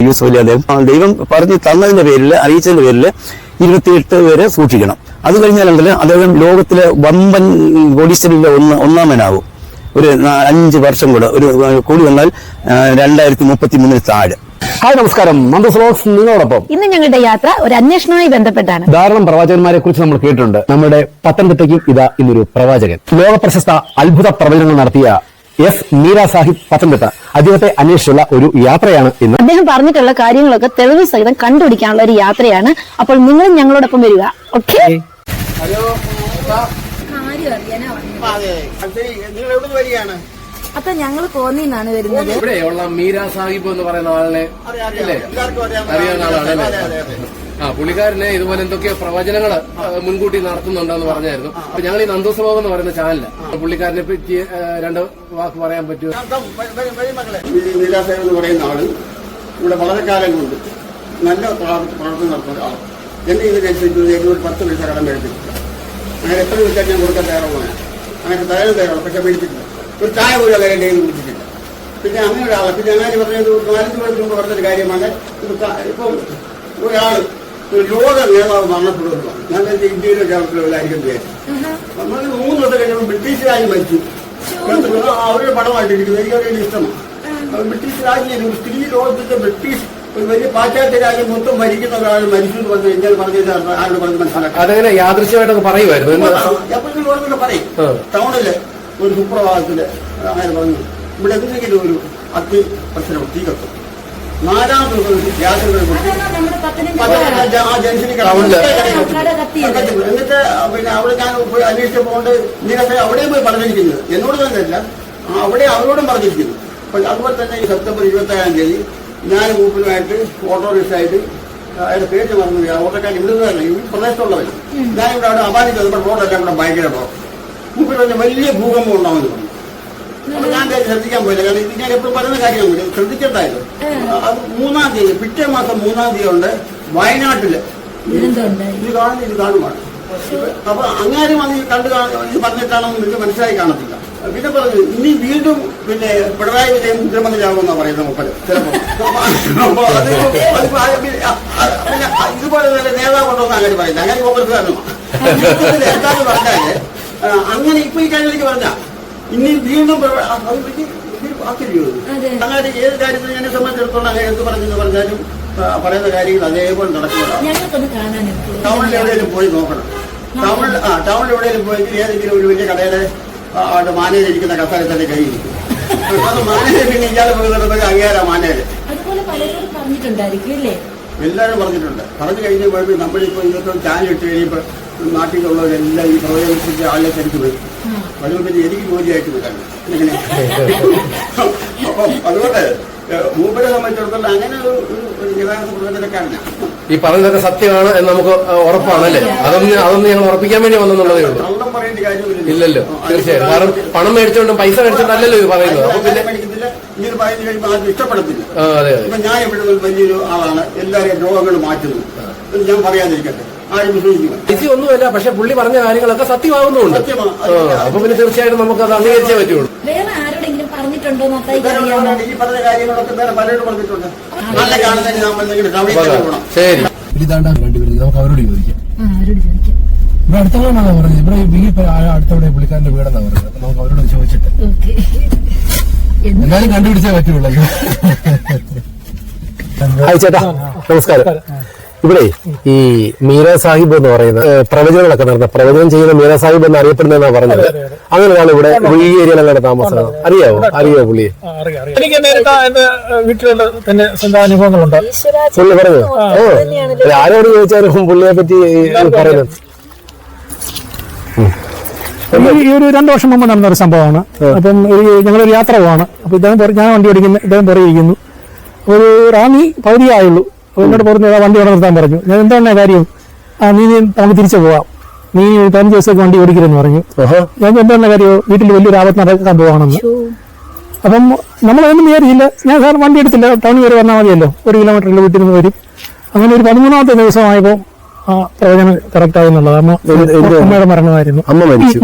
Use വലിയ ദൈവം പറഞ്ഞു തന്നതിന്റെ പേരിൽ, അറിയിച്ചതിന്റെ പേരിൽ 28 പേരെ സൂക്ഷിക്കണം. അത് കഴിഞ്ഞാലുണ്ടല്ലോ അദ്ദേഹം ലോകത്തിലെ വമ്പൻ കോടീശ്വരനിലെ ഒന്നാമനാവും. ഒരു 5 വർഷം കൂടെ ഒരു കൂടി വന്നാൽ 2033 താഴെ. ഹായ്, നമസ്കാരം. നന്ദസ് വ്ലോഗ്സ് നിങ്ങളോടൊപ്പം. ഇന്ന് ഞങ്ങളുടെ യാത്ര ഒരു അന്വേഷണവുമായി ബന്ധപ്പെട്ടാണ്. ധാരാളം പ്രവാചകന്മാരെ കുറിച്ച് നമ്മൾ കേട്ടിട്ടുണ്ട്. നമ്മുടെ പത്തനംതിട്ടയ്ക്കും ഇതാ ഇന്നൊരു പ്രവാചകൻ. ലോക പ്രശസ്ത അത്ഭുത പ്രവചനങ്ങൾ നടത്തിയ എസ് മീര സാഹിബ് പത്തനംതിട്ട, അദ്ദേഹത്തെ അന്വേഷിച്ചുള്ള ഒരു യാത്രയാണ് ഇന്ന്. അദ്ദേഹം പറഞ്ഞിട്ടുള്ള കാര്യങ്ങളൊക്കെ തെളിവ് സഹിതം കണ്ടുപിടിക്കാനുള്ള ഒരു യാത്രയാണ്. അപ്പോൾ നിങ്ങളും ഞങ്ങളോടൊപ്പം വരിക. ഓക്കെ. അപ്പൊ ഞങ്ങൾ കോന്നിന്നാണ് വരുന്നത്. ഇവിടെയുള്ള മീര സാഹിബ് എന്ന് പറയുന്ന ആളിനെ അറിയാവുന്ന ആളാണ്. പുള്ളിക്കാരനെ ഇതുപോലെ എന്തൊക്കെയോ പ്രവചനങ്ങൾ മുൻകൂട്ടി നടത്തുന്നുണ്ടെന്ന് പറഞ്ഞായിരുന്നു. അപ്പൊ ഞങ്ങൾ ഈ നന്ദസ് വ്ലോഗ് എന്ന് പറയുന്ന ചാനലില് പുള്ളിക്കാരനെ പറ്റി 2 വാക്ക് പറയാൻ പറ്റുമോ? മീര സാഹിബ് എന്ന് പറയുന്ന ആള് ഇവിടെ വളരെ കാലം കൊണ്ട് നല്ല പ്രവർത്തനം നടത്തുന്ന ആളാണ്. എന്റെ ഇതിനനുസരിച്ച് ഒരു 10 പൈസ കടം മേടിച്ചിട്ടില്ല. അങ്ങനെ എത്ര വിളിച്ചാൽ ഞാൻ കൊടുക്കാൻ തയ്യാറുള്ളതാണ്. അങ്ങനെ തയ്യാറുള്ള പക്ഷെ മേടിച്ചിട്ടില്ല. ഒരു ചായ പോലും അങ്ങനെ എന്റെ കയ്യിൽ കുടിച്ചിട്ടില്ല. പിന്നെ അങ്ങനെ ഒരാളെ പിന്നെ അങ്ങനെ പറഞ്ഞത് 4 വർഷം മുമ്പ് പറഞ്ഞൊരു കാര്യമാണ്. ഇപ്പം ഒരാള് ലോക നേതാവ് മരണപ്പെടുന്നു. ഞാൻ ഇന്ത്യയിലെ കേരളത്തിലായിരിക്കും വിചാരിച്ചു. നമ്മൾ 3 ദിവസം കഴിഞ്ഞപ്പോൾ ബ്രിട്ടീഷ് രാജ്യം മരിച്ചു. അവരുടെ പടമായിട്ടിരിക്കുന്നത് എനിക്ക് അവരുടെ ഇഷ്ടമാണ്. ബ്രിട്ടീഷ് രാജ്യം സ്ത്രീ ലോകത്തിന്റെ ബ്രിട്ടീഷ് ഒരു വലിയ പാശ്ചാത്യ രാജ്യം മൊത്തം മരിക്കുന്ന ഒരാൾ മരിച്ചു എന്ന് പറഞ്ഞു കഴിഞ്ഞാൽ പറഞ്ഞത് ആരോട് പറഞ്ഞ് മനസ്സിലാക്കാം. അതെങ്ങനെ യാദൃശ്യമായിട്ടൊക്കെ പറയുമായിരുന്നു. എപ്പോഴും ലോകത്തൊക്കെ പറയും. ടൗണില് ഒരു സുപ്രഭാതത്തില് അങ്ങനെ പറഞ്ഞു ഇവിടെ എന്തെങ്കിലും ഒരു അഗ്നി പ്രശ്നം തീ കത്തും. 4-ാം ദിവസം ഗ്യാസുകൾ എന്നിട്ട് പിന്നെ അവിടെ ഞാൻ അന്വേഷിച്ചപ്പോണ്ട് ഇങ്ങനെ അവിടെയും പോയി പറഞ്ഞിരിക്കുന്നത്. എന്നോട് തന്നെയല്ല, അവിടെ അവരോടും പറഞ്ഞിരിക്കുന്നു. അപ്പൊ അതുപോലെ തന്നെ ഈ സെപ്റ്റംബർ 27-ാം തീയതി ഞാൻ മൂപ്പിനുമായിട്ട് ഓട്ടോറിക്ഷയായിട്ട് അയാളുടെ പേര് മറന്നു. ഓട്ടോക്കാരൻ ഇവിടെ നിന്നല്ല, ഈ പ്രദേശത്തുള്ളവർ. ഞാനിവിടെ അവിടെ അപാനിച്ചത് നമ്മുടെ റോഡെല്ലാം ഇവിടെ ഭയങ്കര പോകും. മൂപ്പിൽ പറഞ്ഞ വലിയ ഭൂകമ്പം ഉണ്ടാവുമെന്ന് പറഞ്ഞു. അപ്പൊ ഞാൻ ശ്രദ്ധിക്കാൻ പോയില്ല. കാരണം ഇത് ഞാൻ എപ്പോഴും പറയുന്ന കാര്യമാണ്, ശ്രദ്ധിച്ചിട്ടായിരുന്നു. അത് 3-ാം തീയതി, പിറ്റേ മാസം 3-ാം തീയതി ഉണ്ട് വയനാട്ടില് ഇത് കാണുമാണ്. അപ്പൊ അങ്ങാരും അത് ഇത് പറഞ്ഞിട്ടാണെന്ന് നിങ്ങൾക്ക് മനസ്സിലായി കാണത്തില്ല. പിന്നെ പറഞ്ഞു ഇനി വീണ്ടും പിന്നെ പിണറായി വിജയൻ മുഖ്യമന്ത്രിയാകുമെന്നാ പറയുന്നത് മുപ്പത് ചിലപ്പോ. ഇതുപോലെ തന്നെ നേതാവുണ്ടോന്ന് അങ്ങനെ പറയുന്നത്. അങ്ങനെ കോൺഗ്രസ്സുകാരനോ എന്താന്ന് പറഞ്ഞാല് അങ്ങനെ ഇപ്പൊ ഈ കാര്യത്തിലേക്ക് പറഞ്ഞ ഇനി വീണ്ടും അങ്ങനെ ഏത് കാര്യത്തിൽ എന്നെ സംബന്ധിച്ചിടത്തോളം അങ്ങനെ എന്ത് പറഞ്ഞെന്ന് പറഞ്ഞാലും പറയുന്ന കാര്യങ്ങൾ അതേപോലെ നടക്കുന്നതാണ്. ടൗണിൽ എവിടെയെങ്കിലും പോയി നോക്കണം. ടൗണിൽ എവിടെയെങ്കിലും പോയെങ്കിൽ ഏതെങ്കിലും ഒരു വലിയ കടയുടെ മാനേജർ ഇരിക്കുന്ന കസാര തന്നെ കൈയിരിക്കും. അത് മാനേജർ പിന്നെ ഇയാളെ പോയി അങ്ങേരാ മാനേജർ. എല്ലാവരും പറഞ്ഞിട്ടുണ്ട്. പറഞ്ഞു കഴിഞ്ഞ പോയപ്പോൾ നമ്മളിപ്പോ ഇന്നത്തെ ചാനൽ ഇട്ട് കഴിയുമ്പോൾ നാട്ടിലുള്ളവരെല്ലാം ഈ പ്രവചനത്തിന്റെ ആളിനെ തിരിച്ചു വരും. വരുമ്പോൾ പിന്നെ എനിക്ക് ജോലിയായിട്ട് വരാണ്. അപ്പം അതുകൊണ്ട് മൂപ്പരെ സംബന്ധിച്ചിടത്തോളം അങ്ങനെ ഒരു യഥാർത്ഥ പ്രവചനക്കാരനാണ്. ഈ പറഞ്ഞതൊക്കെ സത്യമാണ് എന്ന് നമുക്ക് ഉറപ്പാണല്ലേ? അതൊന്നും ഞങ്ങൾ ഉറപ്പിക്കാൻ വേണ്ടി വന്നെന്നുള്ളതേ ഉള്ളൂ. കള്ളം പറയേണ്ട കാര്യമില്ല. ഇല്ലല്ലോ, തീർച്ചയായും. കാരണം പണം മേടിച്ചോണ്ടും പൈസ മേടിച്ചോണ്ടല്ലോ ഇത് പറയുന്നത്. അപ്പൊ പിന്നെ ഇങ്ങനെ പറയുന്ന കഴിയുമ്പോൾ ആർക്കും ഇഷ്ടപ്പെടത്തില്ല. അതെ. ഇപ്പൊ ഞാൻ എവിടെ വലിയൊരു ആളാണ്, എല്ലാവരെയും രോഗങ്ങൾ മാറ്റുന്നു. ഞാൻ പറയാതിരിക്കട്ടെ, ആരും വിശ്വസിക്കുക. ഇത് ഒന്നുമല്ല, പക്ഷെ പുള്ളി പറഞ്ഞ കാര്യങ്ങളൊക്കെ സത്യമാകുന്നുണ്ട്. അപ്പൊ പിന്നെ തീർച്ചയായിട്ടും നമുക്ക് അത് അംഗീകരിച്ചേ പറ്റുള്ളൂ. വേറെ ആരോടെങ്കിലും പറഞ്ഞിട്ടുണ്ടോ? ഈ പറഞ്ഞ കാര്യങ്ങളൊക്കെ വേറെ പലരും പറഞ്ഞിട്ടുണ്ട്. നല്ല കാണുന്നതിന് നമ്മൾ ശരി, നമുക്ക് അവരോട് ചോദിക്കാം. ഇവിടെ അടുത്തുള്ളതാണോ പറഞ്ഞത്? ഇവിടെ വീട് അടുത്തവിടെ പുള്ളിക്കാരന്റെ വീടെന്നാ പറഞ്ഞത്. അപ്പൊ നമുക്ക് അവരോട് ചോദിച്ചിട്ട് എന്തായാലും കണ്ടുപിടിച്ചേ പറ്റുള്ളൂ. ഹായ് ചേട്ടാ, നമസ്കാരം. ഇവിടെ ഈ മീര സാഹിബ് എന്ന് പറയുന്ന പ്രവചനങ്ങളൊക്കെ നടന്ന പ്രവചനം ചെയ്യുന്ന മീര സാഹിബ് എന്ന് അറിയപ്പെടുന്നതെന്നാ പറഞ്ഞത്. അങ്ങനെയാണ് ഇവിടെ ഈ ഏരിയയിലങ്ങനെ താമസം. അറിയോ പുള്ളിയെ? എനിക്ക് നേരിട്ട് എന്റെ വീട്ടിലുള്ള തന്നെ സ്വന്തം അനുഭവങ്ങളുണ്ട്. പുള്ളി പറഞ്ഞു. ആരോട് ചോദിച്ചാലും പുള്ളിയെ പറ്റി പറയുന്നത് ഈ ഒരു 2 വർഷം മുമ്പ് നടന്ന ഒരു സംഭവമാണ്. അപ്പം ഞങ്ങളൊരു യാത്ര പോവാണ്. അപ്പൊ ഞാൻ വണ്ടി ഓടിക്കുന്നു, ഇദ്ദേഹം പുറകിരിക്കുന്നു. ഒരു റാന്നി പകുതിയായുള്ളൂ. എന്നോട് പറഞ്ഞു വണ്ടി അവിടെ നിർത്താൻ പറഞ്ഞു. ഞാൻ എന്താണ് കാര്യം? നീ നമുക്ക് തിരിച്ചു പോവാം, നീ 15 ദിവസത്തേക്ക് വണ്ടി ഓടിക്കരുതെന്ന് പറഞ്ഞു. ഞാൻ എന്താണ് കാര്യം? വീട്ടിൽ വലിയൊരു ആപത്ത് നടക്കാൻ പോവാണെന്ന്. അപ്പം നമ്മളതൊന്നും വിചാരിച്ചില്ല. ഞാൻ സാർ വണ്ടി എടുത്തില്ല, ടൗണിൽ വരെ വന്നാൽ മതിയല്ലോ, 1 കിലോമീറ്ററിൽ വീട്ടിൽ നിന്ന് വരും. അങ്ങനെ ഒരു 13ാമത്തെ ദിവസമായപ്പോൾ പ്രവചനം കറക്റ്റായി എന്നുള്ളത്. അമ്മയുടെ മരണമായിരുന്നു. അമ്മ മരിച്ചു.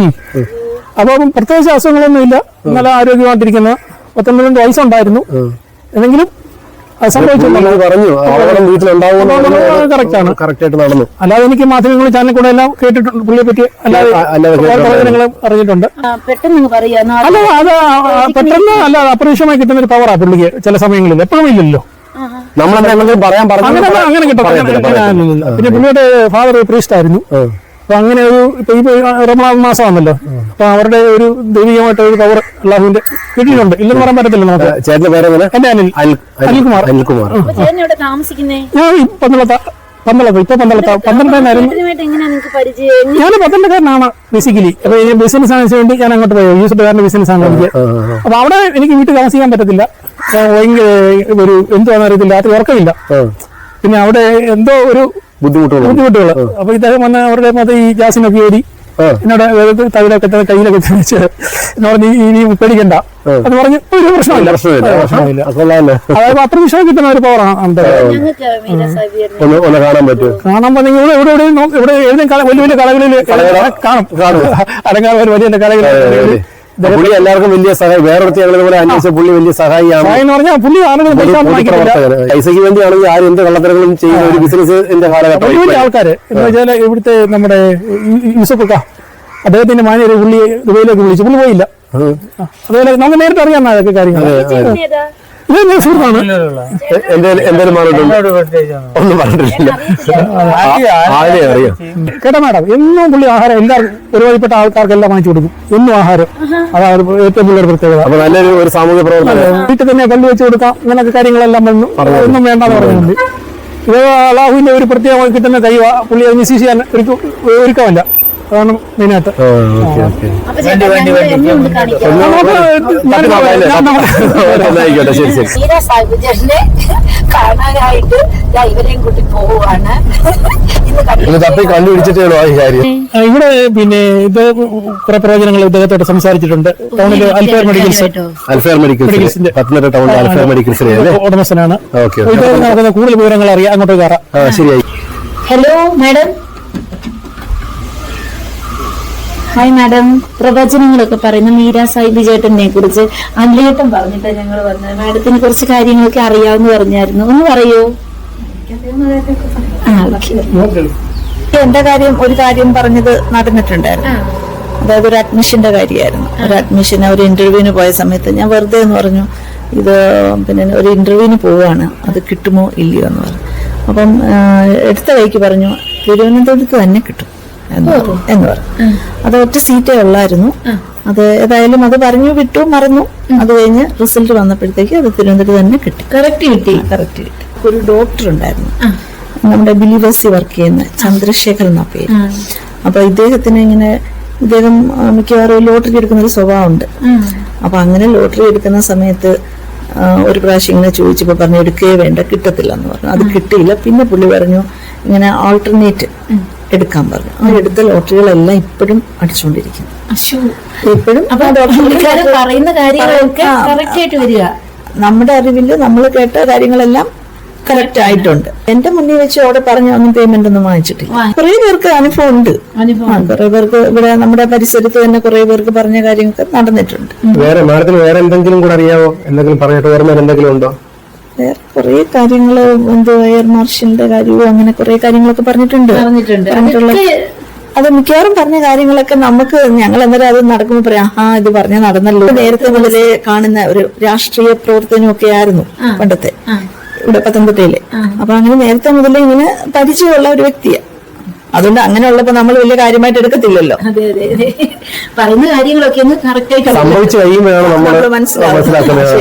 അപ്പം പ്രത്യേകിച്ച് അസുഖങ്ങളൊന്നും ഇല്ല, നല്ല ആരോഗ്യമായിട്ടിരിക്കുന്ന 19 വയസ്സുണ്ടായിരുന്നു. എന്നെങ്കിലും അത് സംഭവിച്ചില്ല. പറഞ്ഞു അപകടം വീട്ടിലുണ്ടാവും കറക്റ്റ് ആണ്. കറക്റ്റ് ആയിട്ട് നടന്നു. അല്ലാതെ എനിക്ക് മാധ്യമങ്ങൾ ചാനൽ കൂടെ എല്ലാം കേട്ടിട്ടുണ്ട്, പുള്ളിയെ പറ്റി അല്ലാതെ പ്രവചനങ്ങളും അറിഞ്ഞിട്ടുണ്ട്. പെട്ടെന്ന് പറയാ അല്ല അത് പെട്ടെന്ന് അല്ല അപ്രതീക്ഷിതമായി കിട്ടുന്ന ഒരു പവറാ പുള്ളിക്ക് ചില സമയങ്ങളിൽ, എപ്പോഴും ഇല്ലല്ലോ. നമ്മളെന്തെങ്കിലും പറയാൻ പറഞ്ഞു അങ്ങനെ കിട്ടും. പിന്നെ പുള്ളിയുടെ ഫാദർ പ്രീസ്റ്റ് ആയിരുന്നു. അപ്പൊ അങ്ങനെ ഒരു ഇപ്പൊ റമദാൻ മാസമാണല്ലോ, അപ്പൊ അവരുടെ ഒരു ദൈവികമായിട്ട് ഒരു പവർ അള്ളാഹുവിന്റെ കിട്ടിയിട്ടുണ്ട്. ഇല്ലെന്ന് പറയാൻ പറ്റത്തില്ല നമുക്ക്. ചേട്ടന്റെ പേര് എന്റെ അനിൽകുമാർ. താമസിക്കുന്നേ ഞാൻ പന്തളത്ത് ഇപ്പൊ പന്തളത്തായിരുന്നു. ഞാൻ പത്തനംതിട്ടക്കാരനാണ് ബേസിക്കലി. അപ്പൊ ബിസിനസ് ആണ് വേണ്ടി ഞാൻ അങ്ങോട്ട് പോയി. യൂസഫുകാരന്റെ ബിസിനസ് ആണ് എനിക്ക്. അപ്പൊ അവിടെ എനിക്ക് വീട്ടിൽ താമസിക്കാൻ പറ്റത്തില്ല. ഒരു എന്തുവാണെന്ന് അറിയത്തില്ല, രാത്രി ഉറക്കമില്ല. പിന്നെ അവിടെ എന്തോ ഒരു ബുദ്ധിമുട്ടുകൾ. അപ്പൊ ഇദ്ദേഹം വന്ന് അവരുടെ മറ്റേ ഈ ജാസിനൊക്കെ ഏരി എന്നോട് തവിലൊക്കെ കയ്യിലൊക്കെ വെച്ച് എന്നോട് ഇനി പേടിക്കണ്ട അത് പറഞ്ഞ് ഒരു പ്രശ്നമില്ല. അതായത് അത്ര വിഷയം കിട്ടുന്ന ഒരു പവറാണ്. കാണാൻ പറ്റും. കാണാൻ പറ്റുമെങ്കിൽ ഇവിടെ ഏതെങ്കിലും വലിയ വലിയ കടകളിൽ കാണും. അലങ്കാര വലിയ കടകളിൽ പുള്ളി എല്ലാവർക്കും വലിയ സഹായി. വേറൊരുത്തി ഞങ്ങളിവിടെ അന്വേഷിച്ച പുള്ളി വലിയ സഹായിയാണ് എന്ന് പറഞ്ഞാൽ പുള്ളി പൈസയ്ക്ക് വേണ്ടിയാണെങ്കിൽ ആരും എന്ത് കള്ളത്തരങ്ങളും ചെയ്യുന്ന ഒരു ബിസിനസിന്റെ കാലഘട്ടം. വലിയ ആൾക്കാര് എന്ന് വെച്ചാൽ ഇവിടുത്തെ നമ്മുടെ യൂസഫക്ക അദ്ദേഹത്തിന്റെ മാനേജർ പുള്ളി ദുബൈയിലേക്ക് വിളിച്ചു. പുള്ളി പോയില്ല. അതുപോലെ നമുക്ക് നേരിട്ട് അറിയാം അതൊക്കെ കാര്യങ്ങൾ. ഇത് സുഹൃത്താണ്. എന്തേലും ഒന്നും പറഞ്ഞിട്ടില്ല. അറിയാം കേട്ടോ മാഡം, എന്നും പുള്ളി ആഹാരം എല്ലാവർക്കും ഒരുപാടിപ്പെട്ട ആൾക്കാർക്കെല്ലാം വാങ്ങിച്ചു കൊടുക്കും. എന്നും ആഹാരം. അതാണ് ഏറ്റവും പുള്ളിയുടെ പ്രത്യേകത. അപ്പൊ നല്ലൊരു ഒരു സാമൂഹ്യ പ്രവർത്തനം. വീട്ടിൽ തന്നെ കണ്ടു വെച്ച് കൊടുക്കാം. അങ്ങനൊക്കെ കാര്യങ്ങളെല്ലാം വന്നു. ഒന്നും വേണ്ടെന്ന് പറയുന്നുണ്ട്. ഇത് അള്ളാഹുവിന്റെ ഒരു പ്രത്യേകമായി കിട്ടുന്ന കഴിവ. പുള്ളി അതിന് മിസ്യൂസ് ചെയ്യാൻ ഒരുക്കമല്ല. അതാണ് മെയിനായിട്ട്. കാണാനായിട്ട് ഇവരെയും കൂട്ടി പോവുകയാണ്. കണ്ടുപിടിച്ചിട്ടേളോ ഈ കാര്യം. ഇവിടെ പിന്നെ ഇത് കുറെ പ്രവചനങ്ങൾ ഇദ്ദേഹത്തോട് സംസാരിച്ചിട്ടുണ്ട്. ടൗണില് അൽഫെയർ മെഡിക്കൽസിന്റെ പത്തനംതിട്ട ടൗണിൽ അൽഫെയർ മെഡിക്കൽസിന്റെ ഉടമസ്ഥനാണ്. ഇദ്ദേഹം നടക്കുന്ന കൂടുതൽ വിവരങ്ങൾ അറിയാം. അങ്ങോട്ട് കയറാം. ശരിയായി. Hello madam. Hi madam. പ്രവചനങ്ങളൊക്കെ പറയുന്ന മീര സാഹിബ് ചേട്ടനെ കുറിച്ച് അല്ലേട്ടൻ പറഞ്ഞിട്ടാ ഞങ്ങൾ വന്നത്. മാഡത്തിന് കുറച്ച് കാര്യങ്ങളൊക്കെ അറിയാമെന്ന് പറഞ്ഞായിരുന്നു. ഒന്ന് പറയൂ. എന്റെ ഒരു കാര്യം പറഞ്ഞത് നടന്നിട്ടുണ്ടായിരുന്നു. അതായത് ഒരു അഡ്മിഷന്റെ കാര്യമായിരുന്നു. ഒരു അഡ്മിഷൻ ഒരു ഇന്റർവ്യൂവിന് പോയ സമയത്ത് ഞാൻ വെറുതെ എന്ന് പറഞ്ഞു, ഇത് പിന്നെ ഒരു ഇന്റർവ്യൂവിന് പോവുകയാണ്, അത് കിട്ടുമോ ഇല്ലയോ എന്ന് പറഞ്ഞു. അപ്പം എടുത്ത വഴിക്ക് പറഞ്ഞു തിരുവനന്തപുരത്ത് തന്നെ കിട്ടും എന്ന് പറഞ്ഞു. അത് ഒറ്റ സീറ്റേ ഉള്ളായിരുന്നു. അത് ഏതായാലും അത് പറഞ്ഞു വിട്ടു, മറന്നു. അത് കഴിഞ്ഞ് റിസൾട്ട് വന്നപ്പോഴത്തേക്ക് അത് തിരുവനന്തപുരത്ത് തന്നെ കിട്ടി. കറക്റ്റ് കിട്ടി. ഒരു ഡോക്ടർ ഉണ്ടായിരുന്നു, നമ്മുടെ ബിലീവേഴ്സി വർക്ക് ചെയ്യുന്ന ചന്ദ്രശേഖർ എന്ന പേര്. അപ്പൊ ഇദ്ദേഹം മിക്കവാറും ലോട്ടറി എടുക്കുന്ന ഒരു സ്വഭാവമുണ്ട്. അപ്പൊ അങ്ങനെ ലോട്ടറി എടുക്കുന്ന സമയത്ത് ഒരു പ്രാവശ്യം ഇങ്ങനെ ചോദിച്ചപ്പോ പറഞ്ഞു എടുക്കേ വേണ്ട, കിട്ടത്തില്ല എന്ന് പറഞ്ഞു. അത് കിട്ടിയില്ല. പിന്നെ പുള്ളി പറഞ്ഞു ഇങ്ങനെ ആൾട്ടർനേറ്റ് എടുക്കാൻ പറഞ്ഞു. അവരെടുത്ത ലോട്ടറികളെല്ലാം ഇപ്പോഴും അടിച്ചുകൊണ്ടിരിക്കുന്നു. ഇപ്പോഴും പറയുന്ന കാര്യങ്ങളൊക്കെ കറക്റ്റ് ആയിട്ട് വരിക. നമ്മുടെ അറിവില് നമ്മൾ കേട്ട കാര്യങ്ങളെല്ലാം കറക്റ്റ് ആയിട്ടുണ്ട്. എന്റെ മുന്നിൽ വെച്ച് അവിടെ പറഞ്ഞ ഒന്നും പേയ്മെന്റ് ഒന്നും വാങ്ങിച്ചിട്ടില്ല. കുറെ പേർക്ക് അനുഭവം ഉണ്ട്. കുറെ പേർക്ക് ഇവിടെ നമ്മുടെ പരിസരത്ത് തന്നെ കുറെ പേർക്ക് പറഞ്ഞ കാര്യങ്ങളൊക്കെ നടന്നിട്ടുണ്ട്. വേറെ മാഡത്തിന് വേറെ എന്തെങ്കിലും കൂടെ അറിയാവോ? എന്തെങ്കിലും പറഞ്ഞിട്ട് ഓർമ്മ എന്തെങ്കിലും ഉണ്ടോ? വേറെ കുറെ കാര്യങ്ങള് എയർ മാർഷലിന്റെ കാര്യവും അങ്ങനെ കുറെ കാര്യങ്ങളൊക്കെ പറഞ്ഞിട്ടുണ്ട്. അത് മിക്കവാറും പറഞ്ഞ കാര്യങ്ങളൊക്കെ നമുക്ക് ഞങ്ങൾ അന്നേരം അത് നടക്കുമ്പോൾ പറയാം, ഇത് പറഞ്ഞാൽ നടന്നല്ലോ. നേരത്തെ മുതലേ കാണുന്ന ഒരു രാഷ്ട്രീയ പ്രവർത്തനമൊക്കെ ആയിരുന്നു പണ്ടത്തെ ഇവിടെ പത്തനംതിട്ടയില്. അപ്പൊ അങ്ങനെ നേരത്തെ മുതലേ ഇങ്ങനെ പരിചയമുള്ള ഒരു വ്യക്തിയാണ്. അതുകൊണ്ട് അങ്ങനെ ഉള്ളപ്പോ നമ്മൾ വലിയ കാര്യമായിട്ട് എടുക്കത്തില്ലല്ലോ. പറയുന്ന കാര്യങ്ങളൊക്കെ സംഭവിച്ചു കഴിയുമ്പോഴാണ് നമ്മൾ മനസ്സിലാക്കുന്നത്.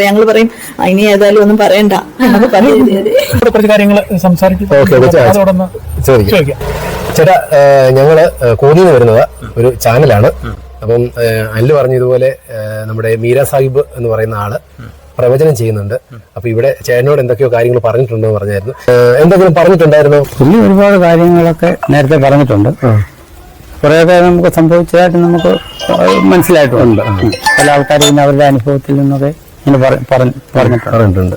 ഞങ്ങൾ പറയും ഇനി ഏതായാലും ഒന്നും പറയണ്ട എന്നൊക്കെ പറയും. കുറച്ച് കാര്യങ്ങൾ സംസാരിക്കും. ചേട്ടാ, ഞങ്ങള് കോന്നിന്ന് വരുന്നത് ഒരു ചാനലാണ്. അപ്പം അനിൽ പറഞ്ഞതുപോലെ നമ്മുടെ മീര സാഹിബ് എന്ന് പറയുന്ന ആള് പ്രവചനം ചെയ്യുന്നുണ്ട്. അപ്പൊ ഇവിടെ ചേട്ടനോട് എന്തൊക്കെയോ കാര്യങ്ങൾ പറഞ്ഞിട്ടുണ്ടെന്ന് പറഞ്ഞായിരുന്നു. എന്തെങ്കിലും പറഞ്ഞിട്ടുണ്ടായിരുന്നോ? പുള്ളി ഒരുപാട് കാര്യങ്ങളൊക്കെ നേരത്തെ പറഞ്ഞിട്ടുണ്ട്. കുറേയൊക്കെ നമുക്ക് സംഭവിച്ചതായിട്ട് നമുക്ക് മനസ്സിലായിട്ടുണ്ട്. പല ആൾക്കാർ പിന്നെ അവരുടെ അനുഭവത്തിൽ നിന്നൊക്കെ ഇങ്ങനെ പറഞ്ഞിട്ടുണ്ട്.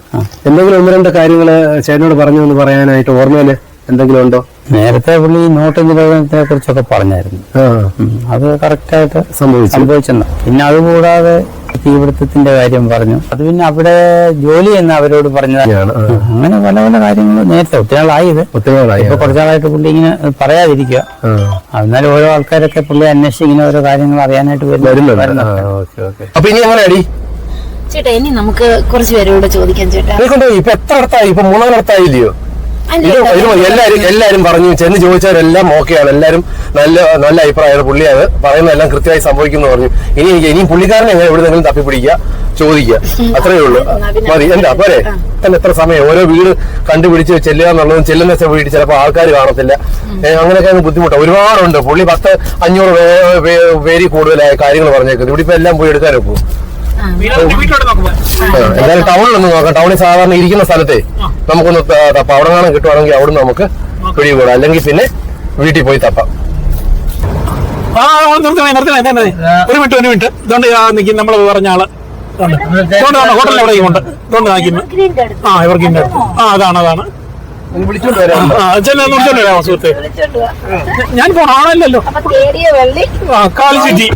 എന്തെങ്കിലും ഒന്ന് രണ്ട് കാര്യങ്ങൾ ചേട്ടനോട് പറഞ്ഞു എന്ന് പറയാനായിട്ട് ഓർമ്മയില് എന്തെങ്കിലും ഉണ്ടോ? നേരത്തെ പുള്ളി നോട്ട് നിരോധനത്തെ കുറിച്ചൊക്കെ പറഞ്ഞായിരുന്നു. അത് കറക്റ്റായിട്ട് സംഭവിച്ചെന്ന്. പിന്നെ അതുകൂടാതെ തീപിടുത്തത്തിന്റെ കാര്യം പറഞ്ഞു. അത് പിന്നെ അവിടെ ജോലി ചെയ്യുന്ന അവരോട് പറഞ്ഞതാണ്. അങ്ങനെ പല പല കാര്യങ്ങൾ നേരത്തെ ഒത്തിരി നാളായി. ഇപ്പൊ കുറച്ചാളായിട്ട് പുള്ളി ഇങ്ങനെ പറയാതിരിക്കുക. എന്നാലും ഓരോ ആൾക്കാരൊക്കെ പുള്ളി അന്വേഷിച്ച് ഇങ്ങനെ ഓരോ കാര്യങ്ങൾ അറിയാനായിട്ട് വരുന്നുണ്ട്. അപ്പൊ ഇനി എങ്ങനെ അടി ചേട്ടാ? ഇനി നമുക്ക് കുറച്ച് പേരോട് ചോദിക്കാം ചേട്ടാ. ഇപ്പൊ എത്ര അടുത്തായി? ഇപ്പൊ 3 അടുത്തായില്ലയോ? എല്ലാരും പറഞ്ഞു, ചെന്ന് ചോദിച്ചവരെല്ലാം ഓക്കെയാണ്, എല്ലാരും നല്ല അഭിപ്രായമാണ്. പുള്ളി അത് പറയുന്നതെല്ലാം കൃത്യമായി സംഭവിക്കുന്നു പറഞ്ഞു. ഇനിയും പുള്ളിക്കാരനെ എവിടെന്നെങ്കിലും തപ്പിപ്പിടിക്കുക, ചോദിക്കുക, അത്രയേ ഉള്ളൂ. മതി. എന്താ പോരെ? തന്നെ എത്ര സമയം ഓരോ വീട് കണ്ടുപിടിച്ച് ചെല്ലുക എന്നുള്ളതും ചെല്ലുന്ന വീട്ടിൽ ചിലപ്പോൾ ആൾക്കാർ കാണത്തില്ല. അങ്ങനെയൊക്കെ ബുദ്ധിമുട്ടാണ്. ഒരുപാടുണ്ട്. പുള്ളി 1000-500 പേര് കൂടുതലായ കാര്യങ്ങൾ പറഞ്ഞേക്കുന്നത്. ഇവിടെ ഇപ്പൊ എല്ലാം പോയി എടുക്കാനോ പോകും. എന്തായാലും ടൗണിലൊന്ന് നോക്കാം. ടൗണിൽ സാധാരണ ഇരിക്കുന്ന സ്ഥലത്തെ നമുക്കൊന്ന് തപ്പാം. അവിടെ കാണാൻ കിട്ടുവാണെങ്കിൽ അവിടെ നമുക്ക് പിടികൂടാം. അല്ലെങ്കിൽ പിന്നെ വീട്ടിൽ പോയി തപ്പാം. ഒരു മിനിറ്റ് ഇതുകൊണ്ട് നമ്മൾ പറഞ്ഞ ആള് ഹോട്ടലിൽ എവിടെ കൊണ്ട് ഇതുകൊണ്ട് കാണിക്കുന്നു. എവർഗ്രീൻ്റെ അതാണ് വിളിച്ചോണ്ട് വരാം. സുഹൃത്തെ, ഞാൻ പോണാണല്ലോ. കാലിച്ചിറ്റി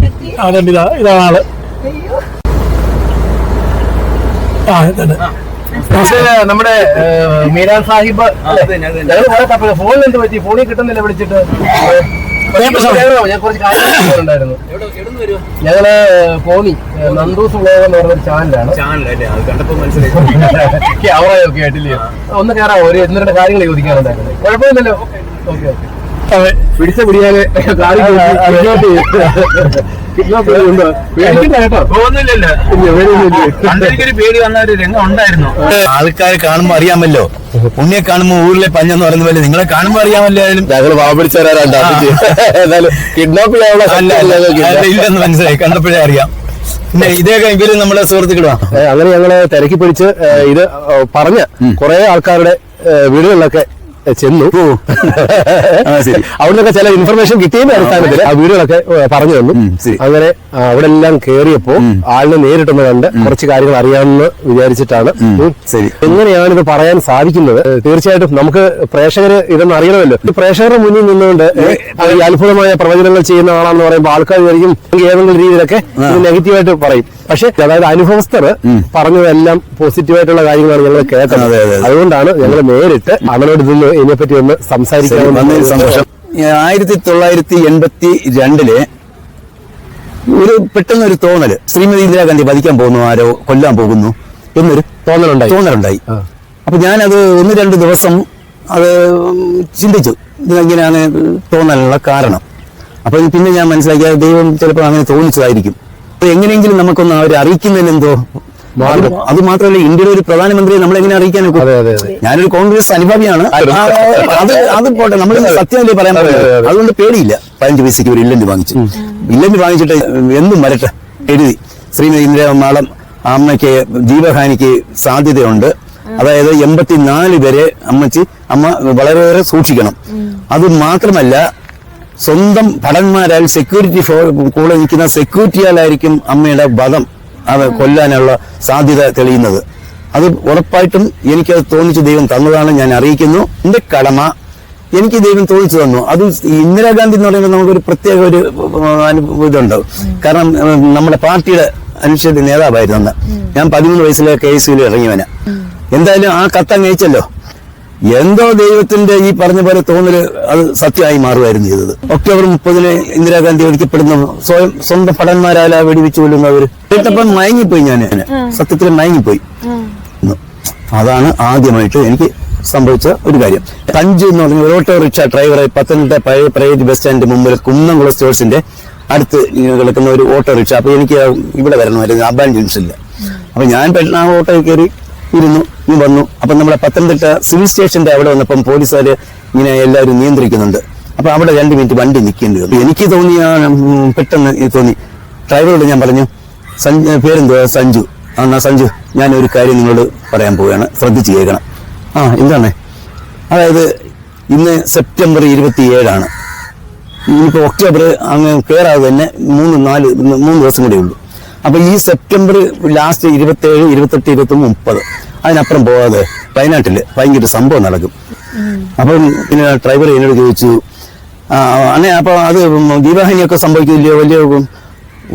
അതുണ്ട്. ഇതാണ് ആള്. നമ്മുടെ മീരാൻ സാഹിബ് ഫോണിൽ എന്ത് പറ്റി? ഫോണിൽ കിട്ടുന്നില്ല. വിളിച്ചിട്ട് ഞാൻ കുറച്ച് കാര്യങ്ങൾ ഉണ്ടായിരുന്നു. ഞങ്ങള് പോണി നന്ദൂസ് വ്ലോഗ് എന്ന് പറഞ്ഞൊരു ചാനലാണ്. ക്യാമറയൊക്കെ ആയിട്ടില്ലയോ? ഒന്ന് കയറാമോ? ഒരു 1-2 കാര്യങ്ങൾ ചോദിക്കാനുണ്ടായിരുന്നു. കുഴപ്പമില്ലല്ലോ? Okay okay. പിടിച്ച പിടിയാല് പേടി വന്ന ഒരു രംഗം ഉണ്ടായിരുന്നു. ആൾക്കാരെ കാണുമ്പോ അറിയാമല്ലോ. ഉണ്ണിയെ കാണുമ്പോ ഊരിലെ പഞ്ഞെന്ന് പറയുന്ന പോലെ നിങ്ങളെ കാണുമ്പോ അറിയാമല്ലോ. ഞങ്ങൾ വാപിടിച്ചു തരാറുണ്ട്. കിഡ്നാപ്പ് ഇല്ലെന്ന് മനസ്സിലായി, കണ്ടപ്പോഴേ അറിയാം. പിന്നെ ഇതൊക്കെ ഇവര് നമ്മുടെ സുഹൃത്തുക്കളാ. അങ്ങനെ ഞങ്ങള് തിരക്കി പിടിച്ച് ഇത് പറഞ്ഞ കുറെ ആൾക്കാരുടെ വീടുകളിലൊക്കെ ചെന്നു. അവിടുന്നൊക്കെ ചില ഇൻഫർമേഷൻ കിട്ടിയതിന്റെ അടിസ്ഥാനത്തിൽ ആ വീടുകളൊക്കെ പറഞ്ഞു തന്നു. അങ്ങനെ അവിടെ എല്ലാം കേറിയപ്പോ ആളിനെ നേരിട്ടൊന്ന് കണ്ട് കുറച്ച് കാര്യങ്ങൾ അറിയാമെന്ന് വിചാരിച്ചിട്ടാണ്. എങ്ങനെയാണ് ഇത് പറയാൻ സാധിക്കുന്നത്? തീർച്ചയായിട്ടും നമുക്ക് പ്രേക്ഷകര് ഇതൊന്നും അറിയണമല്ലോ. പ്രേക്ഷകരുടെ മുന്നിൽ നിന്നുകൊണ്ട് ഈ അത്ഭുതമായ പ്രവചനങ്ങൾ ചെയ്യുന്ന ആളാണെന്ന് പറയുമ്പോൾ ആൾക്കാർ വിചാരിക്കും ഏതെങ്കിലും രീതിയിലൊക്കെ നെഗറ്റീവായിട്ട് പറയും. പക്ഷെ അതായത് അനുഭവസ്ഥർ പറഞ്ഞതെല്ലാം പോസിറ്റീവായിട്ടുള്ള കാര്യങ്ങളാണ് ഞങ്ങൾ കേട്ടത്. അതുകൊണ്ടാണ് ഞങ്ങൾ നേരിട്ട് അവനോട് ഇതൊന്ന് ഇതിനെപ്പറ്റി ഒന്ന് സംസാരിക്കാൻ സന്തോഷം. 1982 ഒരു പെട്ടെന്നൊരു തോന്നല്, ശ്രീമതി ഇന്ദിരാഗാന്ധി വധിക്കാൻ പോകുന്നു, ആരോ കൊല്ലാൻ പോകുന്നു എന്നൊരു തോന്നലുണ്ടായി. അപ്പൊ ഞാനത് 1-2 ദിവസം അത് ചിന്തിച്ചു, ഇതെങ്ങനെയാണ് തോന്നലുള്ള കാരണം. അപ്പൊ പിന്നെ ഞാൻ മനസ്സിലാക്കിയ ദൈവം ചിലപ്പോൾ അങ്ങനെ തോന്നിച്ചതായിരിക്കും. അപ്പൊ എങ്ങനെയെങ്കിലും നമുക്കൊന്ന് അവരെ അറിയിക്കുന്നതിനെന്തോ അത് മാത്രമല്ല, ഇന്ത്യയുടെ ഒരു പ്രധാനമന്ത്രിയെ നമ്മളെങ്ങനെ അറിയിക്കാനൊക്കെ. ഞാനൊരു കോൺഗ്രസ് അനുഭാവിയാണ്. അത് പോട്ടെ, നമ്മൾ സത്യമല്ലേ പറയാൻ പറ്റില്ല. അതുകൊണ്ട് പേടിയില്ല. 15 പൈസക്ക് ഒരു ഇല്ലന്റ് വാങ്ങിച്ചിട്ട് എന്തും വരട്ടെ എഴുതി. ശ്രീമതി ഇന്ദിരാമാളം അമ്മയ്ക്ക് ജീവഹാനിക്ക് സാധ്യതയുണ്ട്. അതായത് 84 പേരെ അമ്മ വളരെയേറെ സൂക്ഷിക്കണം. അത് മാത്രമല്ല, സ്വന്തം ഭടന്മാരാൽ സെക്യൂരിറ്റി കൂടെ നിൽക്കുന്ന സെക്യൂരിറ്റിയാലായിരിക്കും അമ്മയുടെ വധം, അത് കൊല്ലാനുള്ള സാധ്യത തെളിയുന്നത്. അത് ഉറപ്പായിട്ടും എനിക്കത് തോന്നിച്ച് ദൈവം തന്നതാണ്. ഞാൻ അറിയിക്കുന്നു. എന്റെ കടമ എനിക്ക് ദൈവം തോന്നിച്ചു തന്നു. അത് ഇന്ദിരാഗാന്ധി എന്ന് പറയുമ്പോൾ നമുക്കൊരു പ്രത്യേക ഒരു ഇതുണ്ട്. കാരണം നമ്മുടെ പാർട്ടിയുടെ അനുഷ്ഠിത നേതാവായിരുന്നു അന്ന്. ഞാൻ 13 വയസ്സിലെ KSUവിൽ ഇറങ്ങിയവനാ. എന്തായാലും ആ കത്തങ്ങ് അയച്ചല്ലോ. എന്തോ ദൈവത്തിന്റെ ഈ പറഞ്ഞ പോലെ തോന്നല് അത് സത്യമായി മാറുകയായിരുന്നു ചെയ്തത്. ഒക്ടോബർ 30 ഇന്ദിരാഗാന്ധി ഒഴിക്കപ്പെടുന്നു. സ്വന്തം ഭടന്മാരാല വെടിവെച്ചു കൊല്ലുന്നവര് കേട്ടപ്പം മയങ്ങിപ്പോയി. ഞാൻ സത്യത്തിൽ മയങ്ങിപ്പോയി. അതാണ് ആദ്യമായിട്ട് എനിക്ക് സംഭവിച്ച ഒരു കാര്യം. സഞ്ജു എന്ന് പറഞ്ഞ ഒരു ഓട്ടോറിക്ഷ ഡ്രൈവറെ പത്തനംതിട്ട പഴയ പ്രൈവറ്റ് ബസ് സ്റ്റാൻഡിന്റെ മുമ്പിൽ കുന്നംകുളം സ്റ്റോഴ്സിന്റെ അടുത്ത് കിടക്കുന്ന ഒരു ഓട്ടോറിക്ഷ. അപ്പൊ എനിക്ക് ഇവിടെ വരണമായിരുന്നു, അബാൻ ജംഗ്ഷനില്ല. അപ്പൊ ഞാൻ പെട്ടെന്ന് ആ ഓട്ടോയിൽ കയറി ഇരുന്നു, വന്നു. അപ്പൊ നമ്മുടെ പത്തനംതിട്ട സിവിൽ സ്റ്റേഷന്റെ അവിടെ വന്നപ്പം പോലീസുകാര് ഇങ്ങനെ എല്ലാവരും നിയന്ത്രിക്കുന്നുണ്ട്. അപ്പൊ അവിടെ 2 മിനിറ്റ് വണ്ടി നിൽക്കേണ്ടി വന്നു. എനിക്ക് പെട്ടെന്ന് തോന്നി. ഡ്രൈവറോട് ഞാൻ പറഞ്ഞു, പേരെന്തുവാ? സഞ്ജു. എന്നാ സഞ്ജു, ഞാൻ ഒരു കാര്യം നിങ്ങളോട് പറയാൻ പോവുകയാണ്, ശ്രദ്ധിച്ച് കേൾക്കണം. എന്താണ്? അതായത് ഇന്ന് സെപ്റ്റംബർ 27 ഇനിയിപ്പോ ഒക്ടോബർ അങ്ങ് കയറാതെ തന്നെ 3 ദിവസം കൂടെ ഉള്ളൂ. അപ്പൊ ഈ സെപ്റ്റംബർ ലാസ്റ്റ് 27, 28, 29, 30 അതിനപ്പുറം പോകാതെ വയനാട്ടില് ഭയങ്കര സംഭവം നടക്കും. അപ്പം പിന്നെ ഡ്രൈവർ എന്നോട് ചോദിച്ചു, അപ്പൊ അത് ദീപാഹാനിയൊക്കെ സംഭവിക്കില്ലയോ? വലിയ